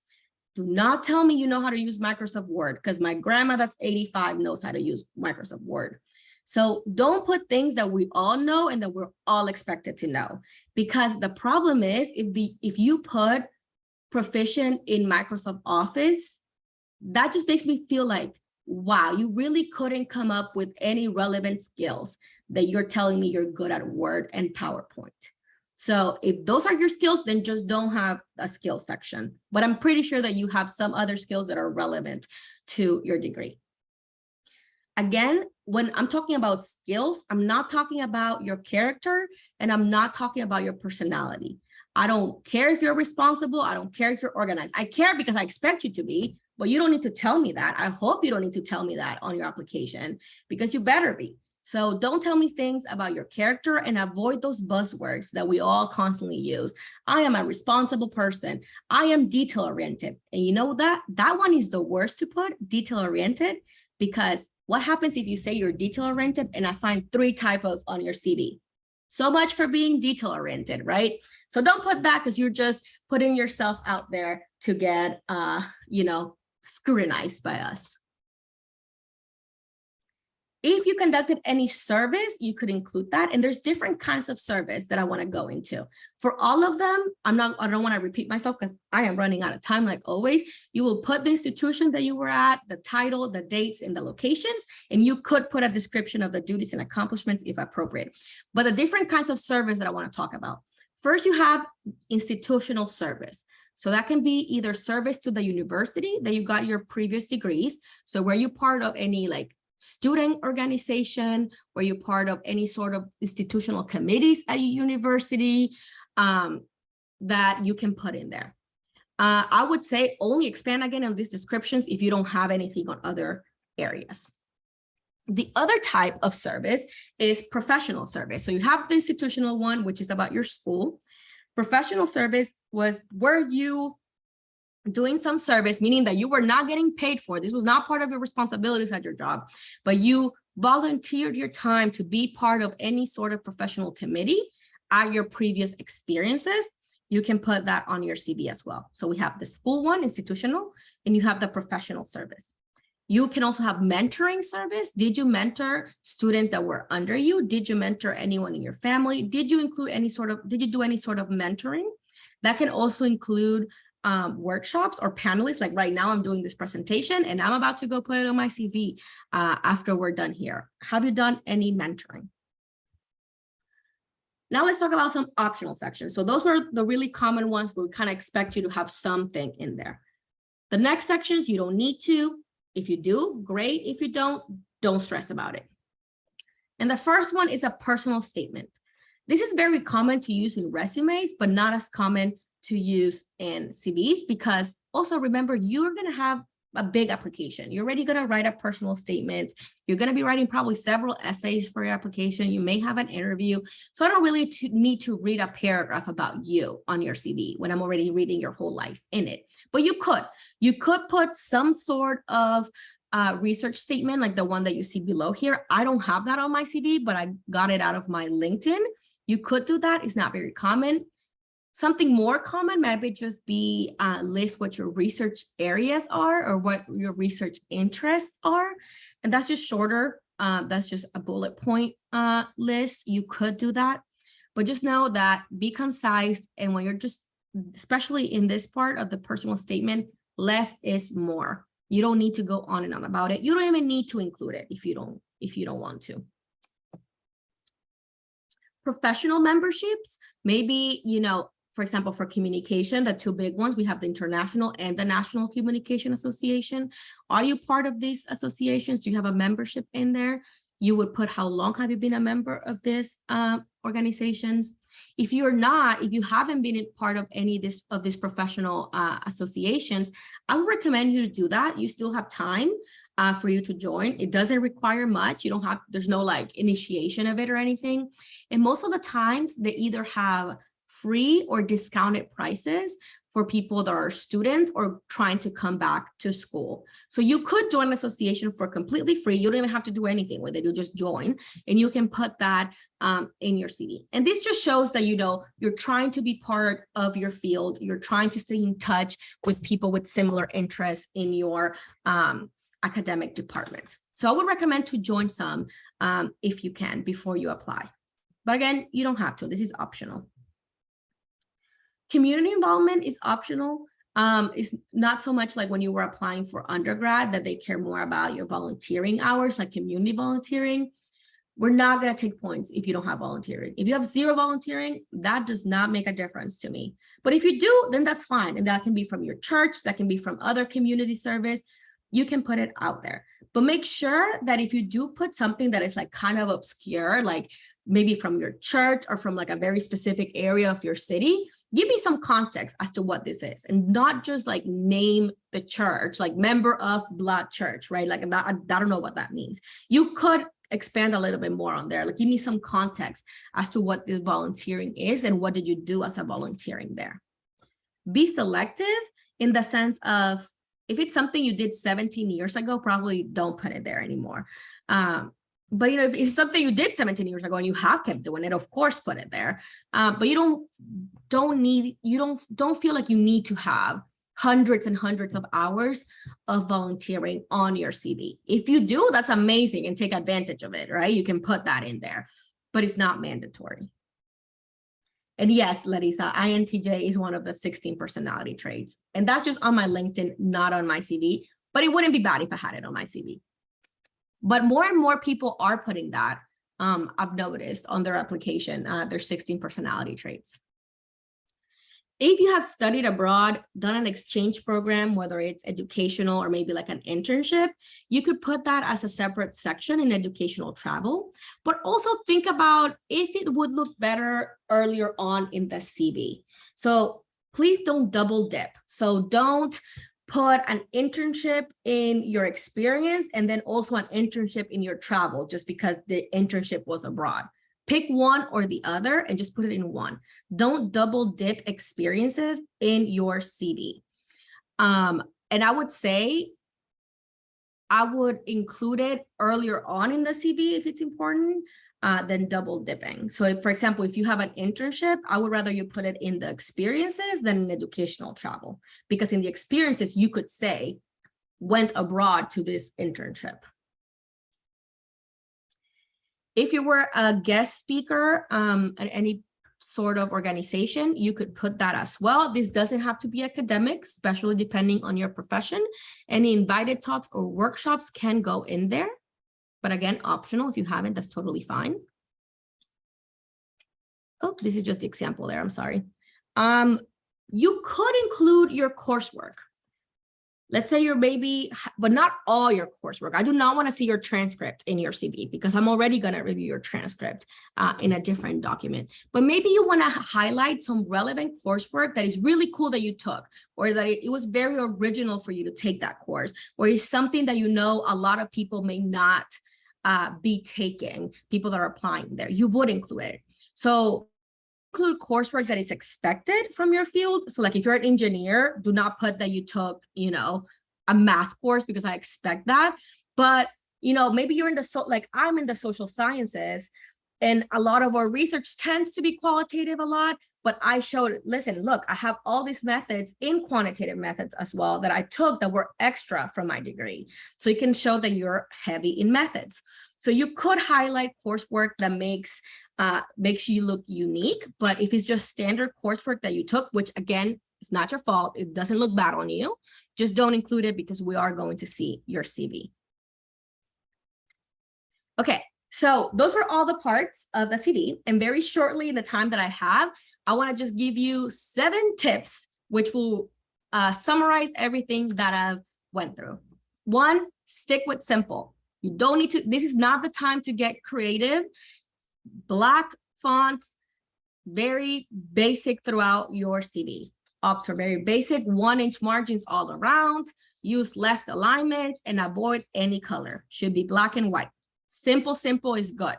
Do not tell me you know how to use Microsoft Word, because my grandma that's 85 knows how to use Microsoft Word. So don't put things that we all know and that we're all expected to know, because the problem is if you put proficient in Microsoft Office, that just makes me feel like, wow, you really couldn't come up with any relevant skills that you're telling me you're good at Word and PowerPoint. So if those are your skills, then just don't have a skills section. But I'm pretty sure that you have some other skills that are relevant to your degree. Again, when I'm talking about skills, I'm not talking about your character and I'm not talking about your personality. I don't care if you're responsible. I don't care if you're organized. I care because I expect you to be, but you don't need to tell me that. I hope you don't need to tell me that on your application, because you better be. So don't tell me things about your character and avoid those buzzwords that we all constantly use. I am a responsible person. I am detail-oriented. And you know that one is the worst to put, detail-oriented, because what happens if you say you're detail-oriented and I find 3 typos on your CV? So much for being detail-oriented, right? So don't put that, because you're just putting yourself out there to get, scrutinized by us. If you conducted any service, you could include that. And there's different kinds of service that I want to go into. For all of them, I don't want to repeat myself because I am running out of time like always. You will put the institution that you were at, the title, the dates, and the locations, and you could put a description of the duties and accomplishments if appropriate. But the different kinds of service that I want to talk about. First, you have institutional service. So that can be either service to the university that you got your previous degrees. So were you part of any like student organization? Were you part of any sort of institutional committees at your university that you can put in there? I would say only expand again on these descriptions if you don't have anything on other areas. The other type of service is professional service. So you have the institutional one, which is about your school. Professional service was, were you doing some service, meaning that you were not getting paid for. This was not part of your responsibilities at your job, but you volunteered your time to be part of any sort of professional committee at your previous experiences. You can put that on your CV as well. So we have the school one, institutional, and you have the professional service. You can also have mentoring service. Did you mentor students that were under you? Did you mentor anyone in your family? Did you include any sort of, did you do any sort of mentoring? That can also include workshops or panelists. Like right now I'm doing this presentation and I'm about to go put it on my CV after we're done here. Have you done any mentoring? Now let's talk about some optional sections. So those were the really common ones where we kind of expect you to have something in there. The next sections, you don't need to. If you do, great. If you don't stress about it. And the first one is a personal statement. This is very common to use in resumes, but not as common to use in CVs, because also remember, you're going to have a big application. You're already going to write a personal statement. You're going to be writing probably several essays for your application. You may have an interview. So I don't really need to read a paragraph about you on your CV when I'm already reading your whole life in it. But you could put some sort of research statement like the one that you see below here. I don't have that on my CV, but I got it out of my LinkedIn. You could do that. It's not very common. Something more common maybe just be list what your research areas are or what your research interests are. And that's just shorter. That's just a bullet point list. You could do that, but just know that be concise. And when you're just, especially in this part of the personal statement, less is more. You don't need to go on and on about it. You don't even need to include it if you don't want to. Professional memberships, maybe, for example, for communication, the two big ones, we have the International and the National Communication Association. Are you part of these associations? Do you have a membership in there? You would put how long have you been a member of these organizations. If you're not, if you haven't been a part of any of these professional associations, I would recommend you to do that. You still have time for you to join. It doesn't require much. You don't have, there's no like initiation of it or anything. And most of the times they either have free or discounted prices for people that are students or trying to come back to school. So you could join an association for completely free. You don't even have to do anything with it. You just join and you can put that in your CV. And this just shows that, you're trying to be part of your field. You're trying to stay in touch with people with similar interests in your academic department. So I would recommend to join some if you can before you apply. But again, you don't have to. This is optional. Community involvement is optional. It's not so much like when you were applying for undergrad that they care more about your volunteering hours, like community volunteering. We're not going to take points if you don't have volunteering. If you have zero volunteering, that does not make a difference to me. But if you do, then that's fine. And that can be from your church, that can be from other community service. You can put it out there. But make sure that if you do put something that is like kind of obscure, like maybe from your church or from like a very specific area of your city, give me some context as to what this is and not just like name the church, like member of Blood Church, right? Like I don't know what that means. You could expand a little bit more on there. Like give me some context as to what this volunteering is and what did you do as a volunteering there. Be selective in the sense of if it's something you did 17 years ago, probably don't put it there anymore. But if it's something you did 17 years ago and you have kept doing it, of course, put it there. But you don't feel like you need to have hundreds and hundreds of hours of volunteering on your CV. If you do, that's amazing and take advantage of it, right? You can put that in there, but it's not mandatory. And yes, Larissa, INTJ is one of the 16 personality traits. And that's just on my LinkedIn, not on my CV, but it wouldn't be bad if I had it on my CV. But more and more people are putting that, I've noticed on their application, their 16 personality traits. If you have studied abroad, done an exchange program, whether it's educational or maybe like an internship, you could put that as a separate section in educational travel, but also think about if it would look better earlier on in the CV. So please don't double dip. So don't put an internship in your experience and then also an internship in your travel just because the internship was abroad. Pick one or the other and just put it in one. Don't double dip experiences in your CV. And I would say I would include it earlier on in the CV if it's important than double dipping. So if, for example, if you have an internship, I would rather you put it in the experiences than in educational travel, because in the experiences, you could say, went abroad to this internship. If you were a guest speaker at any sort of organization, you could put that as well. This doesn't have to be academic, especially depending on your profession. Any invited talks or workshops can go in there. But again, optional. If you haven't, that's totally fine. Oh, this is just the example there. I'm sorry. You could include your coursework. Let's say you're maybe, but not all your coursework. I do not want to see your transcript in your CV because I'm already going to review your transcript in a different document. But maybe you want to highlight some relevant coursework that is really cool that you took, or that it was very original for you to take that course, or it's something that you know a lot of people may not be taking, people that are applying there. You would include it. So include coursework that is expected from your field. So like if you're an engineer, do not put that you took, you know, a math course because I expect that. But, you know, maybe you're in the, like I'm in the social sciences, and a lot of our research tends to be qualitative a lot, but I showed, listen, look, I have all these methods in quantitative methods as well that I took that were extra from my degree. So you can show that you're heavy in methods. So you could highlight coursework that makes you look unique, but if it's just standard coursework that you took, which again, it's not your fault, it doesn't look bad on you, just don't include it because we are going to see your CV. Okay, so those were all the parts of the CV, and very shortly in the time that I have, I want to just give you 7 tips, which will summarize everything that I've went through. 1, stick with simple. You don't need to, this is not the time to get creative. Black fonts, very basic throughout your CV. Opt for very basic 1-inch margins all around. Use left alignment and avoid any color. Should be black and white. Simple, simple is good.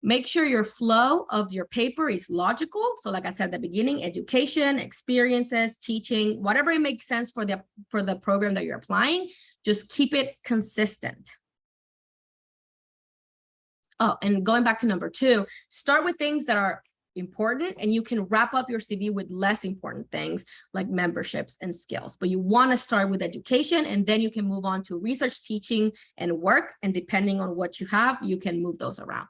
Make sure your flow of your paper is logical. So like I said at the beginning, education, experiences, teaching, whatever it makes sense for the program that you're applying, just keep it consistent. Oh, and going back to number 2, start with things that are important, and you can wrap up your CV with less important things like memberships and skills. But you want to start with education, and then you can move on to research, teaching, and work. And depending on what you have, you can move those around.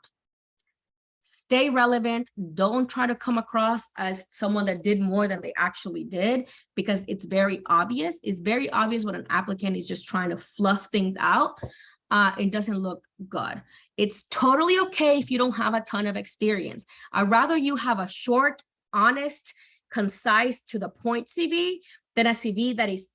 Stay relevant. Don't try to come across as someone that did more than they actually did, because it's very obvious. It's very obvious when an applicant is just trying to fluff things out. It doesn't look good. It's totally okay if you don't have a ton of experience. I'd rather you have a short, honest, concise, to the point CV than a CV that is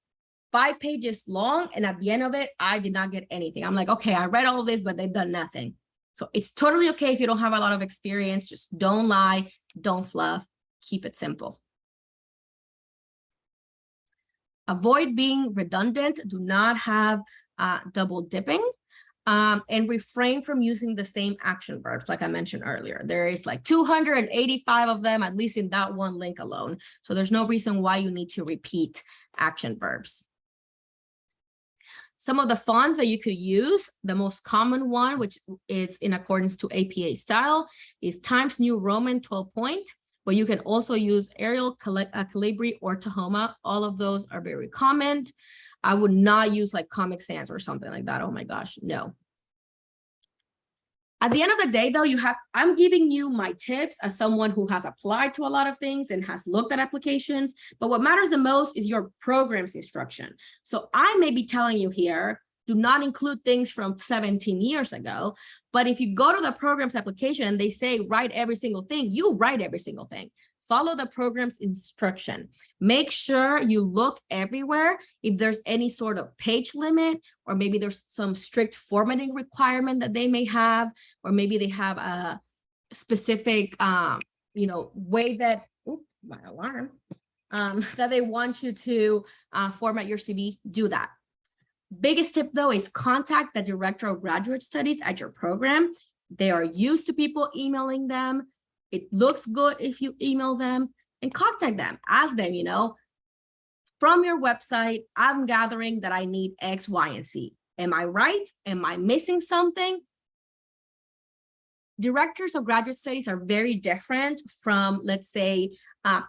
5 pages long, and at the end of it, I did not get anything. I'm like, okay, I read all of this, but they've done nothing. So it's totally okay if you don't have a lot of experience. Just don't lie, don't fluff, keep it simple. Avoid being redundant. Do not have double dipping. And refrain from using the same action verbs, like I mentioned earlier. There is like 285 of them, at least in that one link alone. So there's no reason why you need to repeat action verbs. Some of the fonts that you could use, the most common one, which is in accordance to APA style, is Times New Roman 12 point, but you can also use Arial, Calibri, or Tahoma. All of those are very common. I would not use like Comic Sans or something like that. Oh my gosh, no. At the end of the day, though, I'm giving you my tips as someone who has applied to a lot of things and has looked at applications, but what matters the most is your program's instruction. So I may be telling you here, do not include things from 17 years ago, but if you go to the program's application and they say, write every single thing, you write every single thing. Follow the program's instruction. Make sure you look everywhere if there's any sort of page limit, or maybe there's some strict formatting requirement that they may have, or maybe they have a specific, way that, my alarm, that they want you to format your CV. Do that. Biggest tip, though, is contact the director of graduate studies at your program. They are used to people emailing them. It looks good if you email them, and contact them. Ask them, from your website, I'm gathering that I need X, Y, and Z. Am I right? Am I missing something? Directors of graduate studies are very different from, let's say,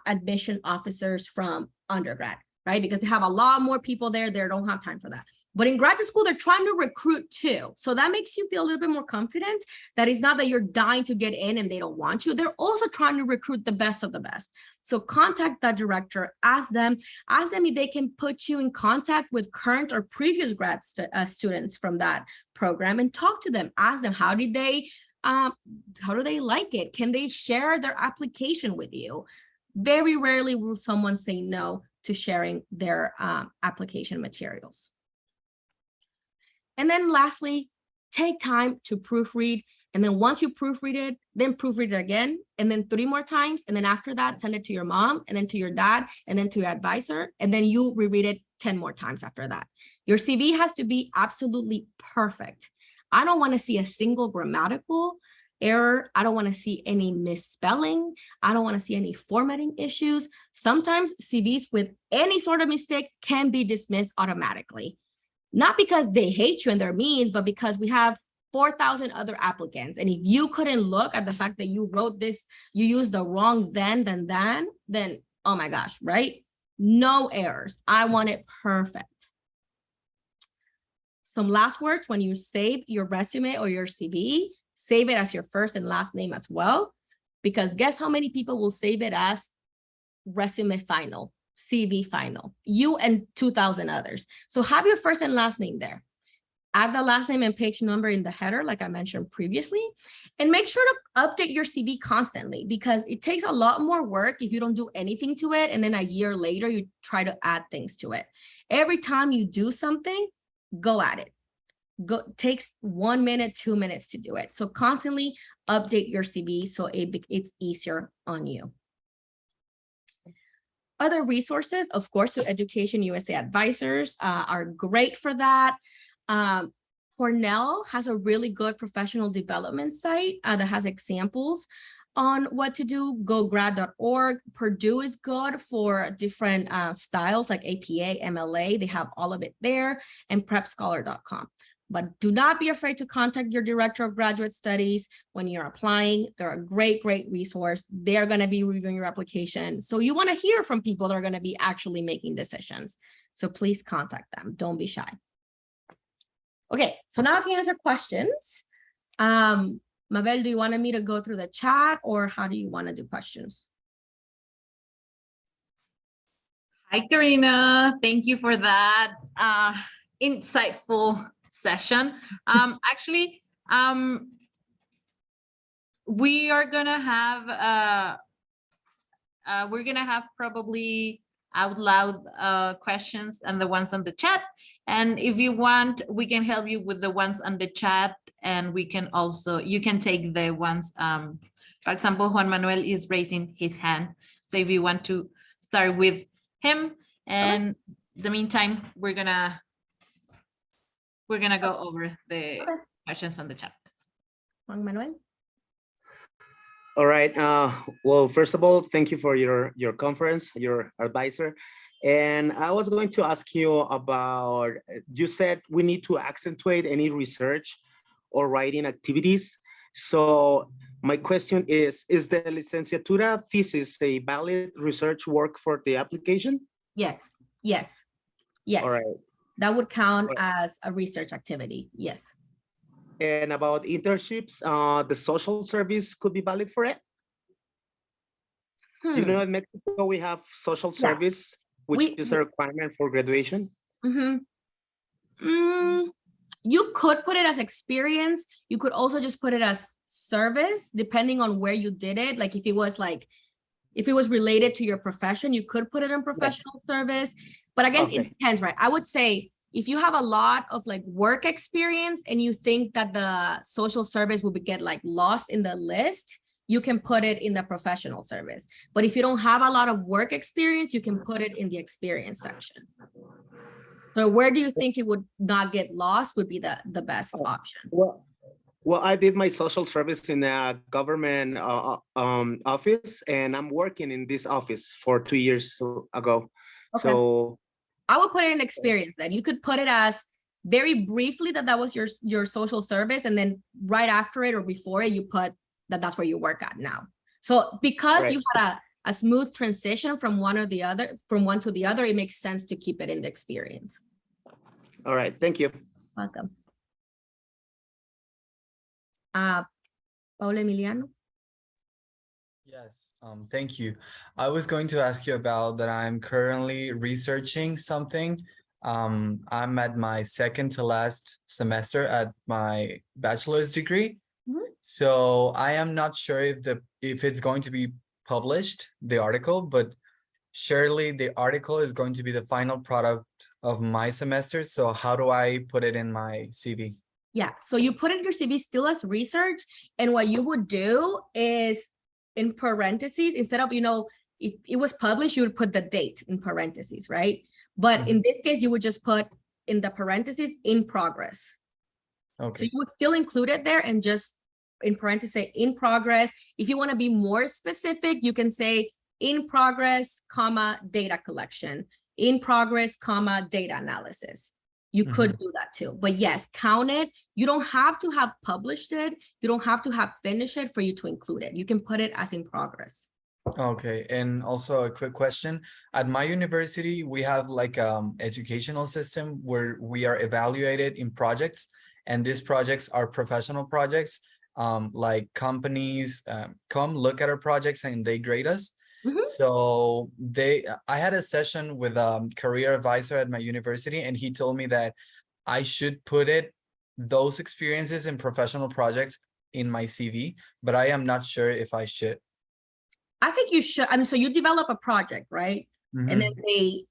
admission officers from undergrad, right? Because they have a lot more people there. They don't have time for that. But in graduate school, they're trying to recruit too. So that makes you feel a little bit more confident that it's not that you're dying to get in and they don't want you. They're also trying to recruit the best of the best. So contact that director, ask them if they can put you in contact with current or previous grad students from that program, and talk to them. Ask them, how do they like it? Can they share their application with you? Very rarely will someone say no to sharing their application materials. And then lastly, take time to proofread. And then once you proofread it, then proofread it again, and then 3 more times. And then after that, send it to your mom, and then to your dad, and then to your advisor. And then you reread it 10 more times after that. Your CV has to be absolutely perfect. I don't want to see a single grammatical error. I don't want to see any misspelling. I don't want to see any formatting issues. Sometimes CVs with any sort of mistake can be dismissed automatically. Not because they hate you and they're mean, but because we have 4,000 other applicants. And if you couldn't look at the fact that you wrote this, you used the wrong then, oh my gosh, right? No errors. I want it perfect. Some last words: when you save your resume or your CV, save it as your first and last name as well, because guess how many people will save it as resume final, CV final? You and 2,000 others. So have your first and last name there. Add the last name and page number in the header, like I mentioned previously, and make sure to update your CV constantly, because it takes a lot more work if you don't do anything to it, and then a year later you try to add things to it. Every time you do something, go at it. Takes 1 minute, 2 minutes to do it. So constantly update your CV so it's easier on you. Other resources, of course, so Education USA advisors are great for that. Cornell has a really good professional development site that has examples on what to do. GoGrad.org. Purdue is good for different styles like APA, MLA. They have all of it there, and PrepScholar.com. But do not be afraid to contact your director of graduate studies when you're applying. They're a great, great resource. They're going to be reviewing your application. So you want to hear from people that are going to be actually making decisions. So please contact them. Don't be shy. Okay, so now I can answer questions. Mabel, do you want me to go through the chat, or how do you want to do questions? Hi, Karina. Thank you for that insightful session. Actually, we are gonna have probably out loud questions and the ones on the chat. And if you want, we can help you with the ones on the chat, and we can also, you can take the ones, for example, Juan Manuel is raising his hand. So if you want to start with him, and in the meantime, we're gonna go over the questions on the chat. Juan Manuel. All right. Well, first of all, thank you for your conference, your advisor. And I was going to ask you about, you said we need to accentuate any research or writing activities. So My question is the licenciatura thesis a valid research work for the application? Yes, yes, yes. All right. That would count Right. as a research activity. Yes. And about internships, the social service could be valid for it? You know, in Mexico, we have social Yeah. service, which is a requirement for graduation. You could put it as experience. You could also just put it as service, depending on where you did it. Like if it was related to your profession, you could put it in professional service. But I guess it depends, right? I would say if you have a lot of like work experience and you think that the social service will get like lost in the list, you can put it in the professional service. But if you don't have a lot of work experience, you can put it in the experience section. So where do you think it would not get lost would be the best option? Well, I did my social service in a government office, and I'm working in this office for 2 years ago. Okay. So I would put it in experience then. You could put it as very briefly that was your social service, and then right after it or before it, you put that's where you work at now. So because you had a smooth transition from one to the other, it makes sense to keep it in the experience. All right, thank you. Welcome. Paula Emiliano. Yes, thank you. I was going to ask you about that I'm currently researching something. I'm at my second to last semester at my bachelor's degree. So I am not sure if it's going to be published, the article, but surely the article is going to be the final product of my semester. So how do I put it in my CV? Yeah, so you put in your CV still as research, and what you would do is in parentheses, instead of, if it was published, you would put the date in parentheses, right? But in this case, you would just put in the parentheses in progress. Okay. So you would still include it there and just in parentheses in progress. If you want to be more specific, you can say in progress, comma, data collection, in progress, comma, data analysis. You could do that too, but yes, count it. You don't have to have published it. You don't have to have finished it for you to include it. You can put it as in progress. Okay, and also a quick question. At my university, we have like educational system where we are evaluated in projects, and these projects are professional projects. Like companies come look at our projects and they grade us. So I had a session with a career advisor at my university, and he told me that I should put those experiences in professional projects in my CV, but I am not sure if I should. I think you should. I mean, so you develop a project, right? And then they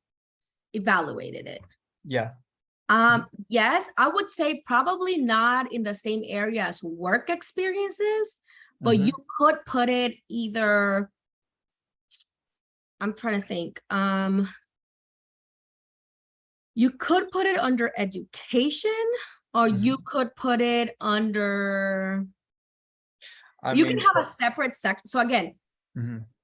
evaluated it. Yeah. Yes, I would say probably not in the same area as work experiences, but you could put it either. I'm trying to think. You could put it under education, or you could put it under. You can have a separate section. So again,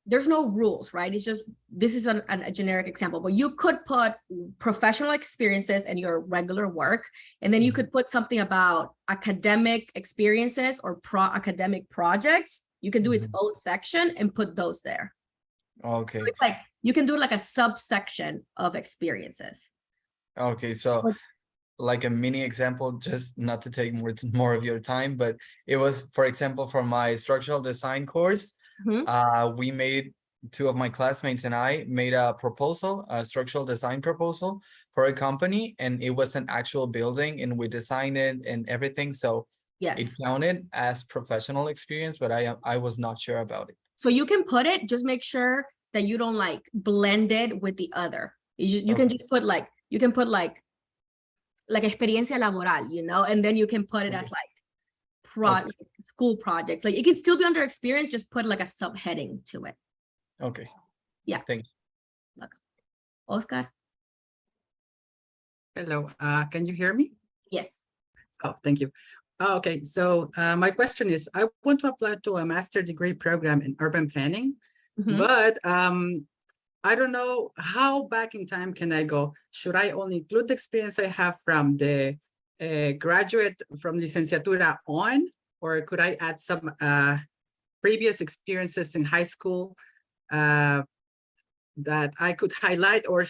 there's no rules, right? It's just, this is a generic example, but you could put professional experiences and your regular work, and then you could put something about academic experiences or academic projects. You can do its own section and put those there. Okay. So it's like you can do like a subsection of experiences. Okay, so like a mini example, just not to take more of your time, but it was, for example, for my structural design course, we made, two of my classmates and I made a proposal, a structural design proposal for a company, and it was an actual building, and we designed it and everything. So it counted as professional experience, but I was not sure about it. So you can put it, just make sure that you don't like blend it with the other. You can just put like, you can put like experiencia laboral, and then you can put it as like school projects. Like it can still be under experience, just put like a subheading to it. Okay. Yeah. Thank you. Look. Oscar. Hello, can you hear me? Yes. Oh, thank you. Okay, so my question is, I want to apply to a master degree program in urban planning, but I don't know how back in time can I go. Should I only include the experience I have from the graduate from licenciatura on, or could I add some previous experiences in high school that I could highlight, or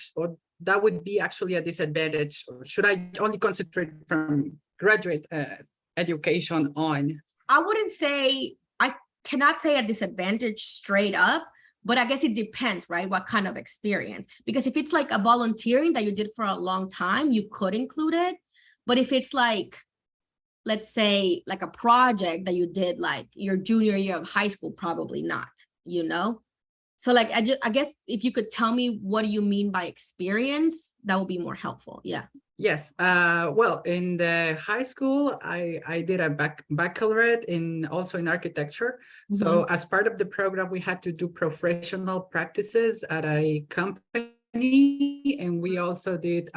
that would be actually a disadvantage? Or should I only concentrate from graduate education on? I wouldn't say, I cannot say a disadvantage straight up, but I guess it depends, right? What kind of experience? Because if it's like a volunteering that you did for a long time, you could include it. But if it's like, let's say like a project that you did like your junior year of high school, probably not, you know? So like, I guess if you could tell me what do you mean by experience, that would be more helpful. Yeah. Yes. Well, in the high school, I did a baccalaureate also in architecture. So as part of the program, we had to do professional practices at a company, and we also did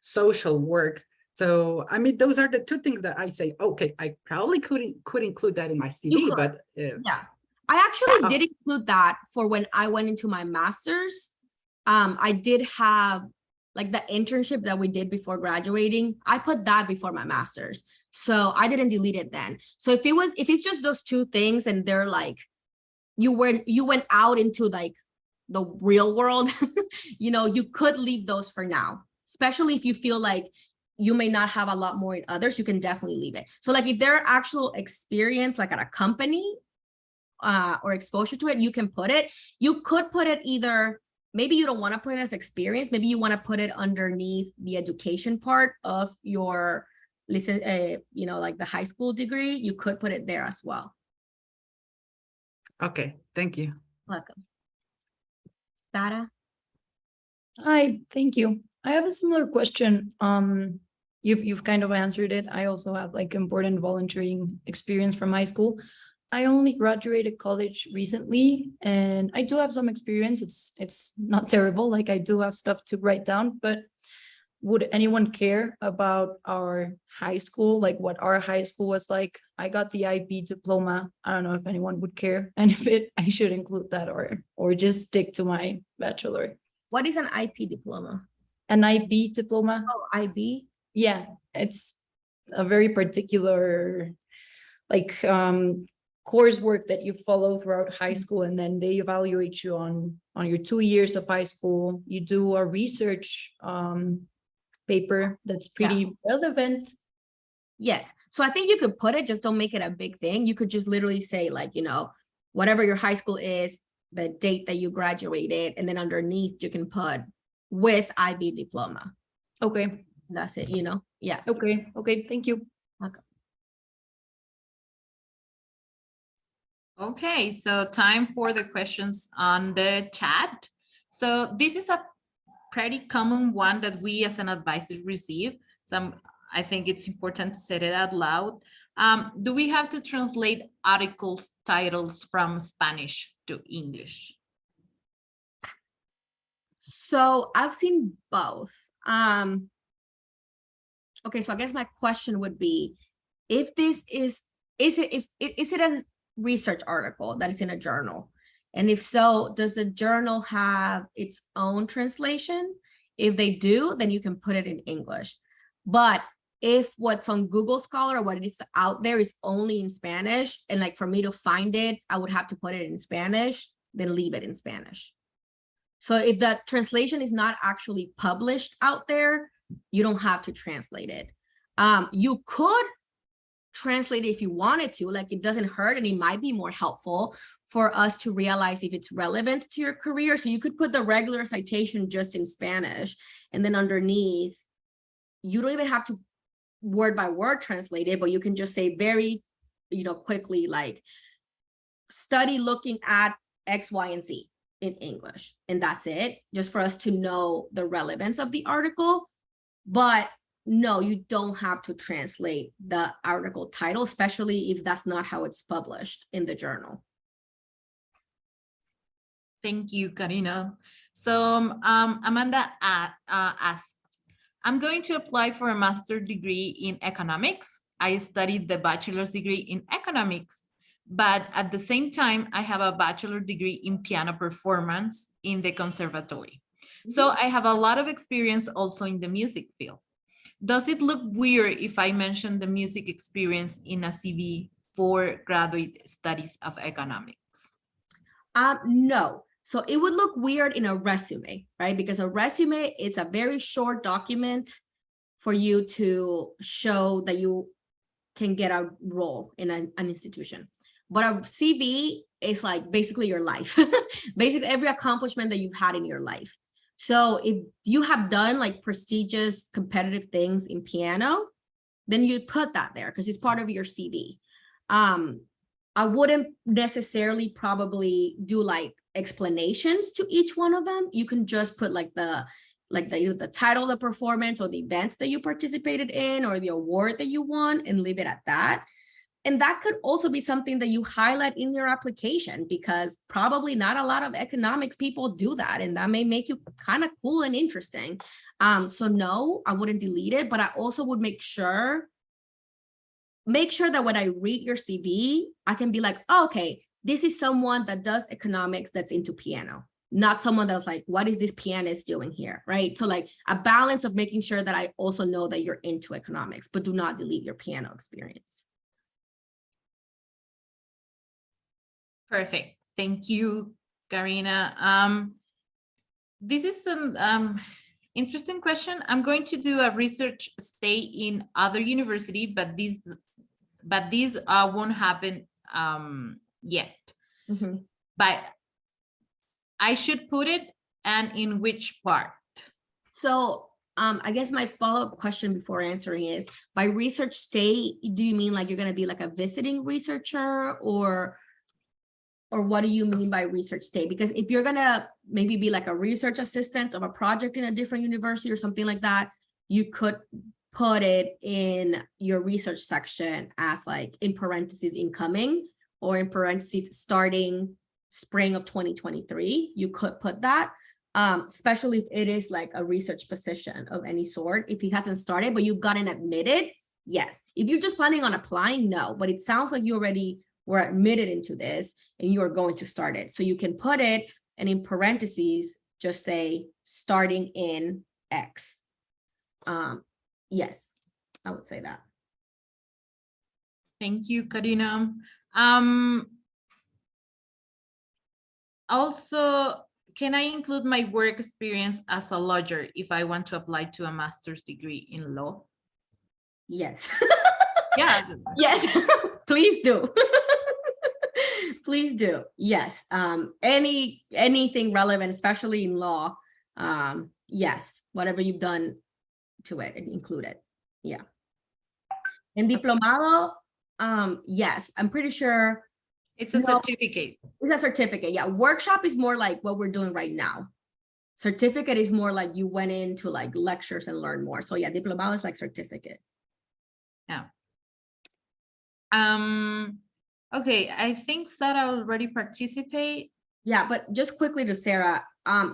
social work. So, I mean, those are the two things that I say, okay, I probably could include that in my CV, but yeah, I actually did include that for when I went into my master's. I did have like the internship that we did before graduating. I put that before my master's, so I didn't delete it then. So if it's just those two things and they're like, you went out into like the real world, you know, you could leave those for now, especially if you feel like you may not have a lot more in others, you can definitely leave it. So like if there are actual experience like at a company or exposure to it, you can put it. You could put it either, maybe you don't want to put it as experience, maybe you want to put it underneath the education part of your you know, like the high school degree. You could put it there as well. Okay, thank you. Welcome. Dara? Hi, thank you. I have a similar question. You've kind of answered it. I also have like important volunteering experience from high school. I only graduated college recently, and I do have some experience. It's not terrible. Like I do have stuff to write down, but would anyone care about our high school? Like what our high school was like? I got the IB diploma. I don't know if anyone would care, and if I should include that or just stick to my bachelor. What is an IP diploma? An IB diploma? Oh, IB? Yeah, it's a very particular like coursework that you follow throughout high school, and then they evaluate you on your 2 years of high school. You do a research paper that's pretty relevant. Yes. So I think you could put it, just don't make it a big thing. You could just literally say like, you know, whatever your high school is, the date that you graduated, and then underneath you can put with IB diploma. Okay. That's it, you know? Yeah. Okay. Okay. Thank you. Okay. Okay, so time for the questions on the chat. So this is a pretty common one that we as an advisor receive. So I think it's important to say it out loud. Do we have to translate articles titles from Spanish to English? So I've seen both. Okay, so I guess my question would be, if this is it a research article that is in a journal? And if so, does the journal have its own translation? If they do, then you can put it in English. But if what's on Google Scholar or what is out there is only in Spanish, and like for me to find it, I would have to put it in Spanish, then leave it in Spanish. So if the translation is not actually published out there, you don't have to translate it. You could translate it if you wanted to, like it doesn't hurt, and it might be more helpful for us to realize if it's relevant to your career. So you could put the regular citation just in Spanish, and then underneath, you don't even have to word by word translate it, but you can just say very, you know, quickly, like study looking at X, Y, and Z in English. And that's it, just for us to know the relevance of the article. But no, you don't have to translate the article title, especially if that's not how it's published in the journal. Thank you, Karina. So Amanda asked, I'm going to apply for a master's degree in economics. I studied the bachelor's degree in economics, but at the same time, I have a bachelor's degree in piano performance in the conservatory. So I have a lot of experience also in the music field. Does it look weird if I mention the music experience in a CV for graduate studies of economics? No. So it would look weird in a resume, right? Because a resume, it's a very short document for you to show that you can get a role in an institution. But a CV is like basically your life, basically every accomplishment that you've had in your life. So if you have done like prestigious competitive things in piano, then you put that there because it's part of your CV. I wouldn't necessarily probably do like explanations to each one of them. You can just put like the title of the performance or the events that you participated in or the award that you won and leave it at that. And that could also be something that you highlight in your application because probably not a lot of economics people do that. And that may make you kind of cool and interesting. So no, I wouldn't delete it, but I also would make sure that when I read your CV, I can be like, oh, okay, this is someone that does economics that's into piano, not someone that's like, what is this pianist doing here, right? So like a balance of making sure that I also know that you're into economics, but do not delete your piano experience. Perfect. Thank you, Karina. This is an interesting question. I'm going to do a research stay in other university, but these won't happen yet. Mm-hmm. But I should put it, and in which part? So I guess my follow-up question before answering is, by research stay, do you mean like you're going to be like a visiting researcher, or what do you mean by research stay? Because if you're going to maybe be like a research assistant of a project in a different university or something like that, you could put it in your research section as like in parentheses incoming, or in parentheses starting spring of 2023. You could put that, especially if it is like a research position of any sort. If it hasn't started, but you've gotten admitted, yes. If you're just planning on applying, no. But it sounds like you already were admitted into this and you are going to start it. So you can put it, and in parentheses, just say starting in X. Yes, I would say that. Thank you, Karina. Also, can I include my work experience as a lawyer if I want to apply to a master's degree in law? Yes. Yeah. Yes, please do. Please do. Yes. Anything relevant, especially in law. Yes, whatever you've done to it, include it. Yeah. And diplomado, yes, I'm pretty sure It's a certificate. It's a certificate. Yeah. Workshop is more like what we're doing right now. Certificate is more like you went into like lectures and learn more. So yeah, diplomado is like certificate. Yeah. Okay, I think Sarah already participate. Yeah, but just quickly to Sarah,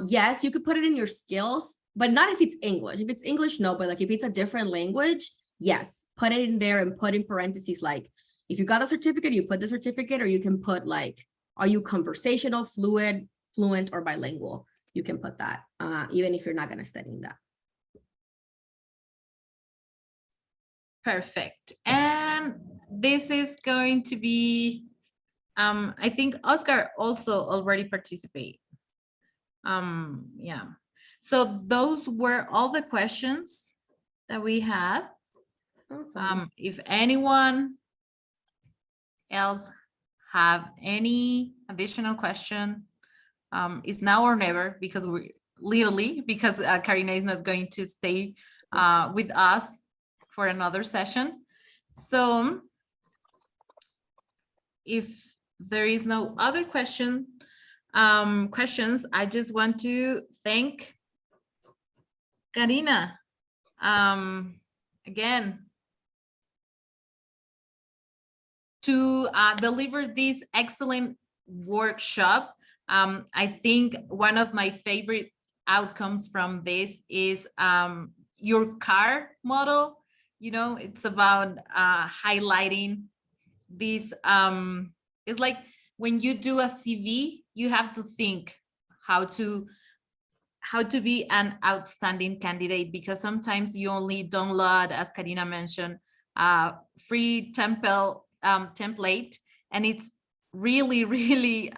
yes, you could put it in your skills, but not if it's English. If it's English, no, but like if it's a different language, yes, put it in there and put in parentheses like, if you got a certificate, you put the certificate, or you can put like, are you conversational, fluent, or bilingual? You can put that, even if you're not going to study that. Perfect. And this is going to be, I think Oscar also already participate. Yeah. So those were all the questions that we had. If anyone else have any additional question, it's now or never, because we literally, because Karina is not going to stay with us for another session. So if there is no other questions, I just want to thank Karina again to deliver this excellent workshop. I think one of my favorite outcomes from this is your car model. You know, it's about highlighting this. It's like when you do a CV, you have to think how to be an outstanding candidate, because sometimes you only download, as Karina mentioned, free template template, and it's really, really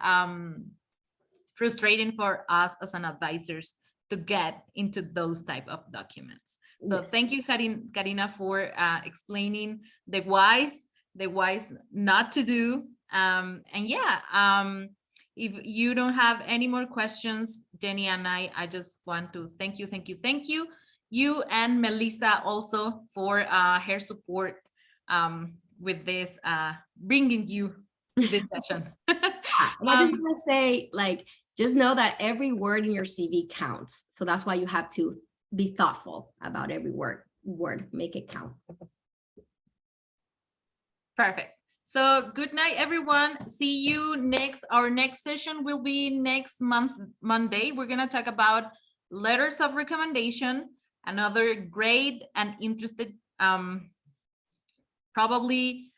frustrating for us as an advisors to get into those type of documents. So thank you, Karina, for explaining the whys not to do. And yeah, if you don't have any more questions, Jenny and I just want to thank you. You and Melissa also for her support with this, bringing you to this session. And I just want to say, like, just know that every word in your CV counts. So that's why you have to be thoughtful about every word, make it count. Perfect. So good night, everyone. See you next. Our next session will be next month, Monday. We're going to talk about letters of recommendation, another great and interested, probably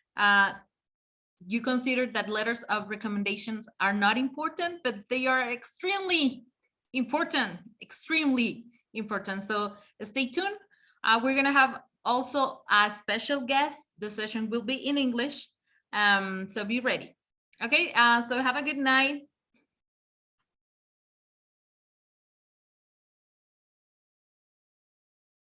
you consider that letters of recommendations are not important, but they are extremely important, So stay tuned. We're going to have also a special guest. The session will be in English. So be ready. Okay, so have a good night.